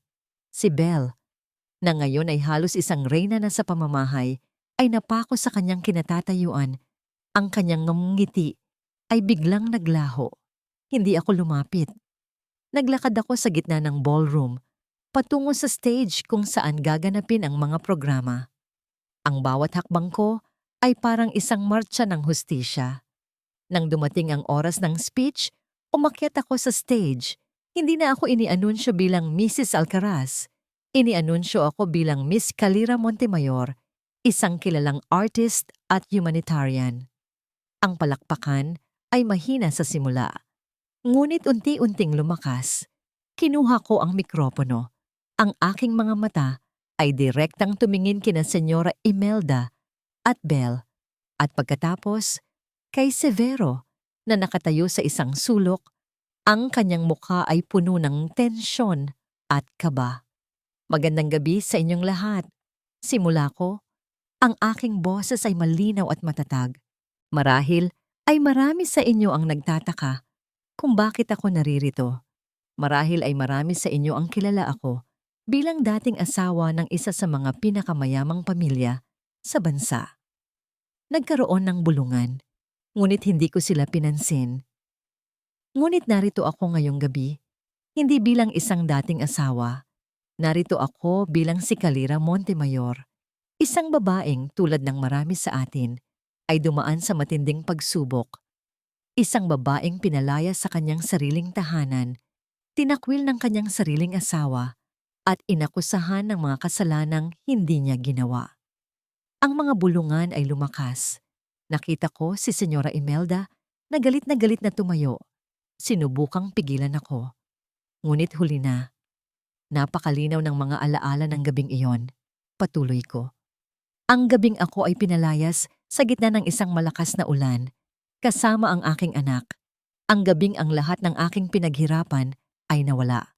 si Belle, na ngayon ay halos isang reyna na sa pamamahay, ay napako sa kanyang kinatatayuan. Ang kanyang ngiti ay biglang naglaho. Hindi ako lumapit. Naglakad ako sa gitna ng ballroom, patungo sa stage kung saan gaganapin ang mga programa. Ang bawat hakbang ko ay parang isang martsa ng hustisya. Nang dumating ang oras ng speech, umakyat ako sa stage. Hindi na ako inianunsyo bilang Mrs. Alcaraz. Inianunsyo ako bilang Miss Calira Montemayor, isang kilalang artist at humanitarian. Ang palakpakan ay mahina sa simula. Ngunit unti-unting lumakas. Kinuha ko ang mikropono. Ang aking mga mata ay direktang tumingin kina Senyora Imelda at Belle, at pagkatapos kay Severo na nakatayo sa isang sulok. Ang kanyang mukha ay puno ng tensyon at kaba. Magandang gabi sa inyong lahat. Simula ko, ang aking boses ay malinaw at matatag. Marahil ay marami sa inyo ang nagtataka kung bakit ako naririto. Marahil ay marami sa inyo ang kilala ako bilang dating asawa ng isa sa mga pinakamayamang pamilya sa bansa. Nagkaroon ng bulungan, ngunit hindi ko sila pinansin. Ngunit narito ako ngayong gabi, hindi bilang isang dating asawa. Narito ako bilang si Calira Montemayor, isang babaeng tulad ng marami sa atin ay dumaan sa matinding pagsubok. Isang babaeng pinalaya sa kanyang sariling tahanan, tinakwil ng kanyang sariling asawa, at inakusahan ng mga kasalanang hindi niya ginawa. Ang mga bulungan ay lumakas. Nakita ko si Senyora Imelda na galit na tumayo. Sinubukang pigilan ako. Ngunit huli na. Napakalinaw ng mga alaala ng gabing iyon. Patuloy ko. Ang gabing ako ay pinalayas sa gitna ng isang malakas na ulan, kasama ang aking anak. Ang gabing ang lahat ng aking pinaghirapan ay nawala.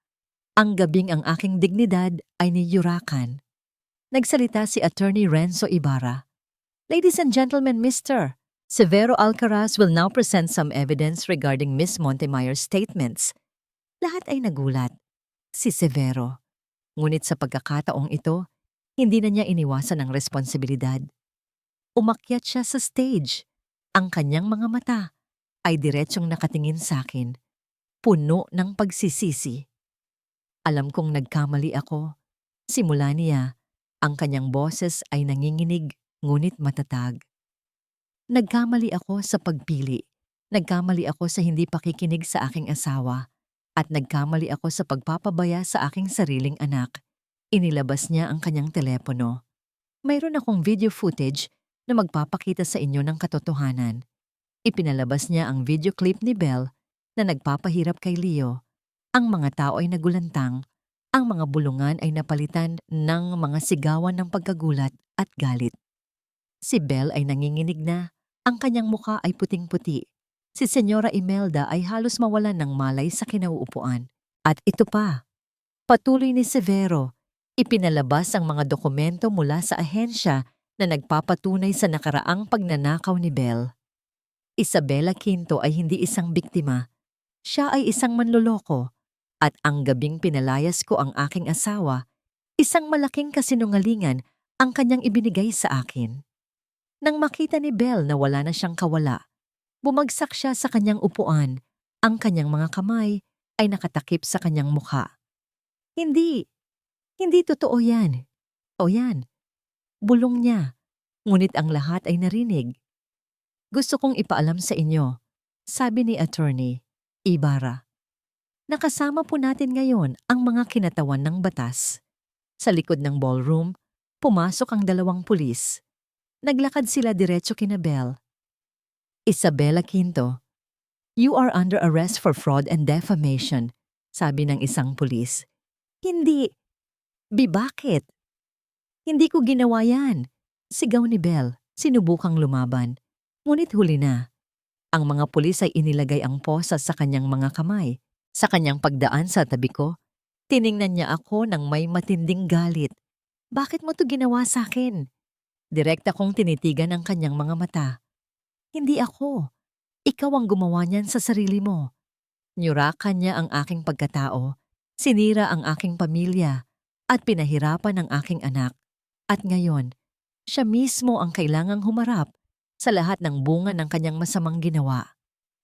Ang gabing ang aking dignidad ay niyurakan. Nagsalita si Attorney Renzo Ibarra. Ladies and gentlemen, Mr. Severo Alcaraz will now present some evidence regarding Miss Montemayor's statements. Lahat ay nagulat. Si Severo. Ngunit sa pagkakataong ito, hindi na niya iniwasan ang responsibilidad. Umakyat siya sa stage. Ang kanyang mga mata ay diretsyong nakatingin sa akin, puno ng pagsisisi. Alam kong nagkamali ako. Simula niya, ang kanyang boses ay nanginginig ngunit matatag. Nagkamali ako sa pagpili. Nagkamali ako sa hindi pakikinig sa aking asawa at nagkamali ako sa pagpapabaya sa aking sariling anak. Inilabas niya ang kanyang telepono. Mayroon akong video footage na magpapakita sa inyo ng katotohanan. Ipinalabas niya ang video clip ni Belle na nagpapahirap kay Leo. Ang mga tao ay nagulantang, ang mga bulungan ay napalitan ng mga sigawan ng pagkagulat at galit. Si Belle ay nanginginig na, ang kanyang muka ay puting-puti. Si Senyora Imelda ay halos mawalan ng malay sa kinauupuan. At ito pa, patuloy ni Severo, ipinalabas ang mga dokumento mula sa ahensya na nagpapatunay sa nakaraang pagnanakaw ni Belle. Isabela Quinto ay hindi isang biktima. Siya ay isang manloloko. At ang gabing pinalayas ko ang aking asawa, isang malaking kasinungalingan ang kanyang ibinigay sa akin. Nang makita ni Belle na wala na siyang kawala, bumagsak siya sa kanyang upuan. Ang kanyang mga kamay ay nakatakip sa kanyang mukha. Hindi totoo yan. O yan, bulong niya. Ngunit ang lahat ay narinig. Gusto kong ipaalam sa inyo, sabi ni Attorney Ibarra. Nakasama po natin ngayon ang mga kinatawan ng batas. Sa likod ng ballroom, pumasok ang 2 pulis. Naglakad sila diretso kina Belle. Isabela Quinto, you are under arrest for fraud and defamation, sabi ng isang pulis. Hindi. Bakit? Hindi ko ginawa yan. Sigaw ni Belle, sinubukang lumaban. Ngunit huli na. Ang mga pulis ay inilagay ang posa sa kanyang mga kamay. Sa kanyang pagdaan sa tabi ko, tiningnan niya ako ng may matinding galit. Bakit mo to ginawa sa akin? Direkta kong tinitigan ang kanyang mga mata. Hindi ako. Ikaw ang gumawa niyan sa sarili mo. Nyurakan niya ang aking pagkatao, sinira ang aking pamilya, at pinahirapan ang aking anak. At ngayon, siya mismo ang kailangang humarap sa lahat ng bunga ng kanyang masamang ginawa.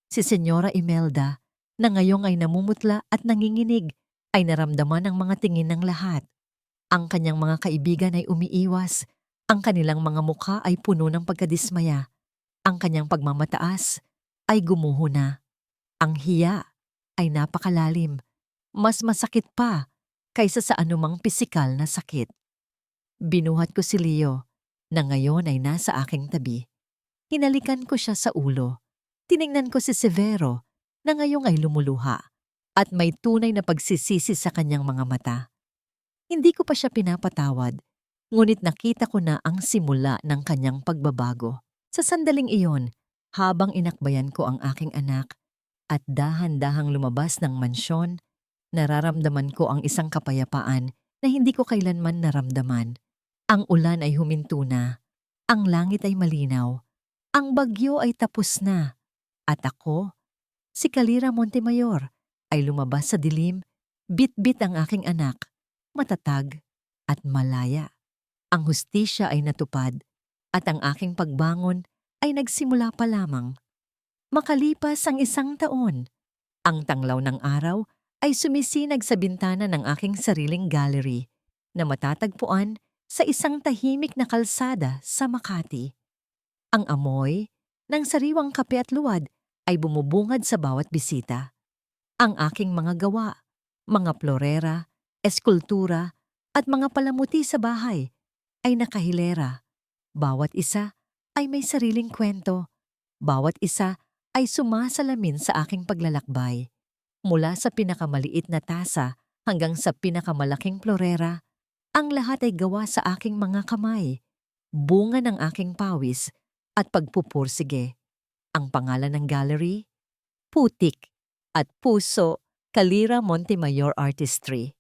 Si Senyora Imelda, na ngayong ay namumutla at nanginginig, ay naramdaman ang mga tingin ng lahat. Ang kanyang mga kaibigan ay umiiwas, ang kanilang mga mukha ay puno ng pagkadismaya. Ang kanyang pagmamataas ay gumuho na. Ang hiya ay napakalalim, mas masakit pa kaysa sa anumang pisikal na sakit. Binuhat ko si Leo, na ngayon ay nasa aking tabi. Hinalikan ko siya sa ulo. Tiningnan ko si Severo, na ngayong ay lumuluha at may tunay na pagsisisi sa kanyang mga mata. Hindi ko pa siya pinapatawad, ngunit nakita ko na ang simula ng kanyang pagbabago. Sa sandaling iyon, habang inakbayan ko ang aking anak at dahan-dahang lumabas ng mansyon, nararamdaman ko ang isang kapayapaan na hindi ko kailanman naramdaman. Ang ulan ay huminto na, ang langit ay malinaw, ang bagyo ay tapos na, at ako, si Calira Montemayor, ay lumabas sa dilim, bit-bit ang aking anak, matatag at malaya. Ang hustisya ay natupad at ang aking pagbangon ay nagsimula pa lamang. Makalipas ang 1 taon, ang tanglaw ng araw ay sumisinag sa bintana ng aking sariling gallery na matatagpuan sa isang tahimik na kalsada sa Makati. Ang amoy ng sariwang kape at luwad ay bumubungad sa bawat bisita. Ang aking mga gawa, mga florera, eskultura at mga palamuti sa bahay ay nakahilera. Bawat isa ay may sariling kwento. Bawat isa ay sumasalamin sa aking paglalakbay. Mula sa pinakamaliit na tasa hanggang sa pinakamalaking florera, ang lahat ay gawa sa aking mga kamay, bunga ng aking pawis at pagpupursige. Ang pangalan ng gallery, Putik at Puso, Calira Montemayor Artistry.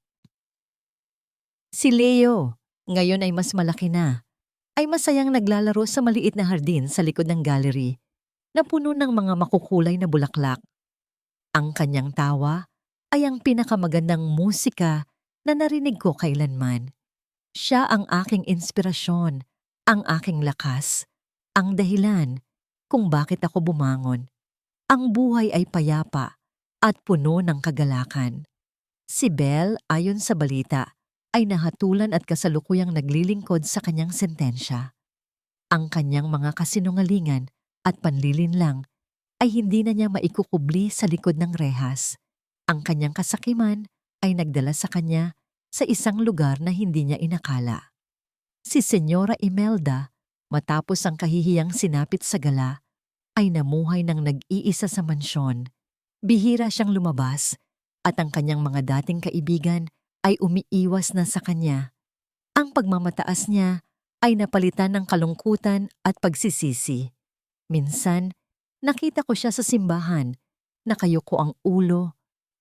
Si Leo, ngayon ay mas malaki na, ay masayang naglalaro sa maliit na hardin sa likod ng gallery na puno ng mga makukulay na bulaklak. Ang kanyang tawa ay ang pinakamagandang musika na narinig ko kailanman. Siya ang aking inspirasyon, ang aking lakas, ang dahilan kung bakit ako bumangon. Ang buhay ay payapa at puno ng kagalakan. Si Belle, ayon sa balita, ay nahatulan at kasalukuyang naglilingkod sa kanyang sentensya. Ang kanyang mga kasinungalingan at panlilinlang ay hindi na niya maikukubli sa likod ng rehas. Ang kanyang kasakiman ay nagdala sa kanya sa isang lugar na hindi niya inakala. Si Senyora Imelda, matapos ang kahihiyang sinapit sa gala, ay namuhay ng nag-iisa sa mansyon. Bihira siyang lumabas at ang kanyang mga dating kaibigan ay umiiwas na sa kanya. Ang pagmamataas niya ay napalitan ng kalungkutan at pagsisisi. Minsan, nakita ko siya sa simbahan, nakayuko ang ulo,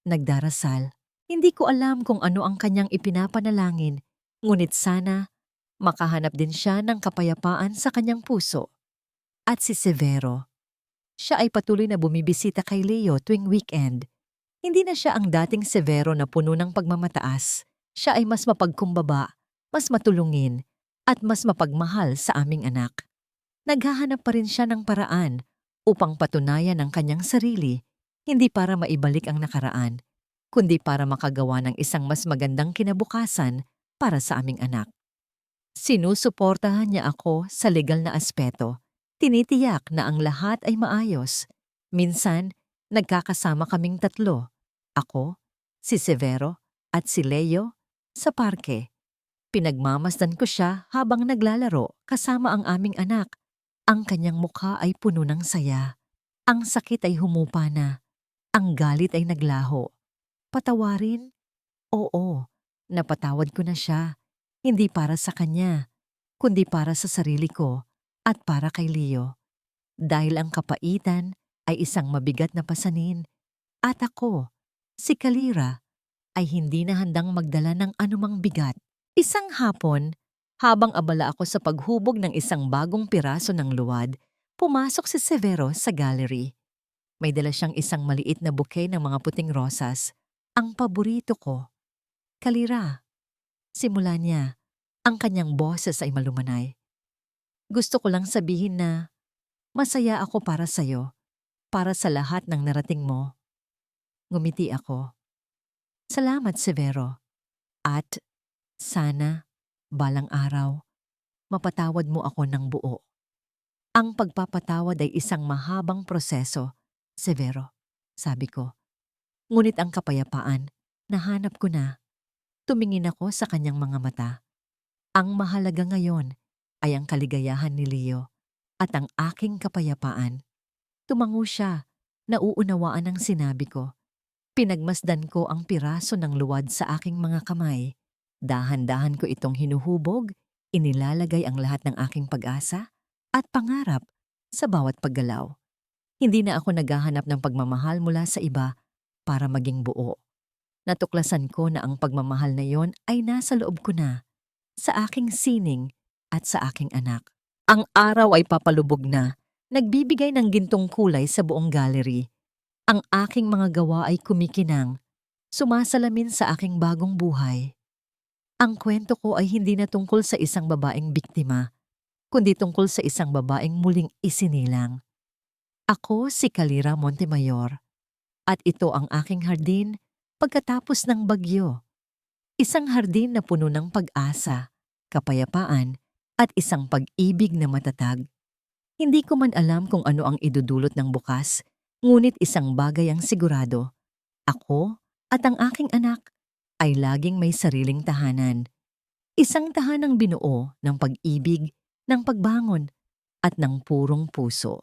nagdarasal. Hindi ko alam kung ano ang kanyang ipinapanalangin, ngunit sana makahanap din siya ng kapayapaan sa kanyang puso. At si Severo, siya ay patuloy na bumibisita kay Leo tuwing weekend. Hindi na siya ang dating Severo na puno ng pagmamataas. Siya ay mas mapagkumbaba, mas matulungin, at mas mapagmahal sa aming anak. Naghahanap pa rin siya ng paraan upang patunayan ang kanyang sarili, hindi para maibalik ang nakaraan, kundi para makagawa ng isang mas magandang kinabukasan para sa aming anak. Sinusuportahan niya ako sa legal na aspeto. Tinitiyak na ang lahat ay maayos. Minsan, nagkakasama kaming tatlo. Ako, si Severo, at si Leo, sa parke. Pinagmamasdan ko siya habang naglalaro kasama ang aming anak. Ang kanyang mukha ay puno ng saya. Ang sakit ay humupa na. Ang galit ay naglaho. Patawarin? Oo, napatawad ko na siya. Hindi para sa kanya, kundi para sa sarili ko at para kay Leo. Dahil ang kapaitan ay isang mabigat na pasanin. At ako, si Kalira, ay hindi na handang magdala ng anumang bigat. Isang hapon, habang abala ako sa paghubog ng isang bagong piraso ng luwad, pumasok si Severo sa gallery. May dala siyang isang maliit na bouquet ng mga puting rosas, ang paborito ko. Kalira, simula niya, ang kanyang boses ay malumanay. Gusto ko lang sabihin na masaya ako para sa'yo, para sa lahat ng narating mo. Ngumiti ako. Salamat, Severo. At sana, balang araw, mapatawad mo ako ng buo. Ang pagpapatawad ay isang mahabang proseso, Severo, sabi ko. Ngunit ang kapayapaan, nahanap ko na. Tumingin ako sa kanyang mga mata. Ang mahalaga ngayon ay ang kaligayahan ni Leo at ang aking kapayapaan. Tumango siya, nauunawaan ang sinabi ko. Pinagmasdan ko ang piraso ng luwad sa aking mga kamay. Dahan-dahan ko itong hinuhubog, inilalagay ang lahat ng aking pag-asa at pangarap sa bawat paggalaw. Hindi na ako naghahanap ng pagmamahal mula sa iba para maging buo. Natuklasan ko na ang pagmamahal na yon ay nasa loob ko na, sa aking sining at sa aking anak. Ang araw ay papalubog na, nagbibigay ng gintong kulay sa buong gallery. Ang aking mga gawa ay kumikinang, sumasalamin sa aking bagong buhay. Ang kwento ko ay hindi na tungkol sa isang babaeng biktima, kundi tungkol sa isang babaeng muling isinilang. Ako si Kalira Montemayor, at ito ang aking hardin pagkatapos ng bagyo. Isang hardin na puno ng pag-asa, kapayapaan, at isang pag-ibig na matatag. Hindi ko man alam kung ano ang idudulot ng bukas, ngunit isang bagay ang sigurado. Ako at ang aking anak ay laging may sariling tahanan. Isang tahanang binuo ng pag-ibig, ng pagbangon, at ng purong puso.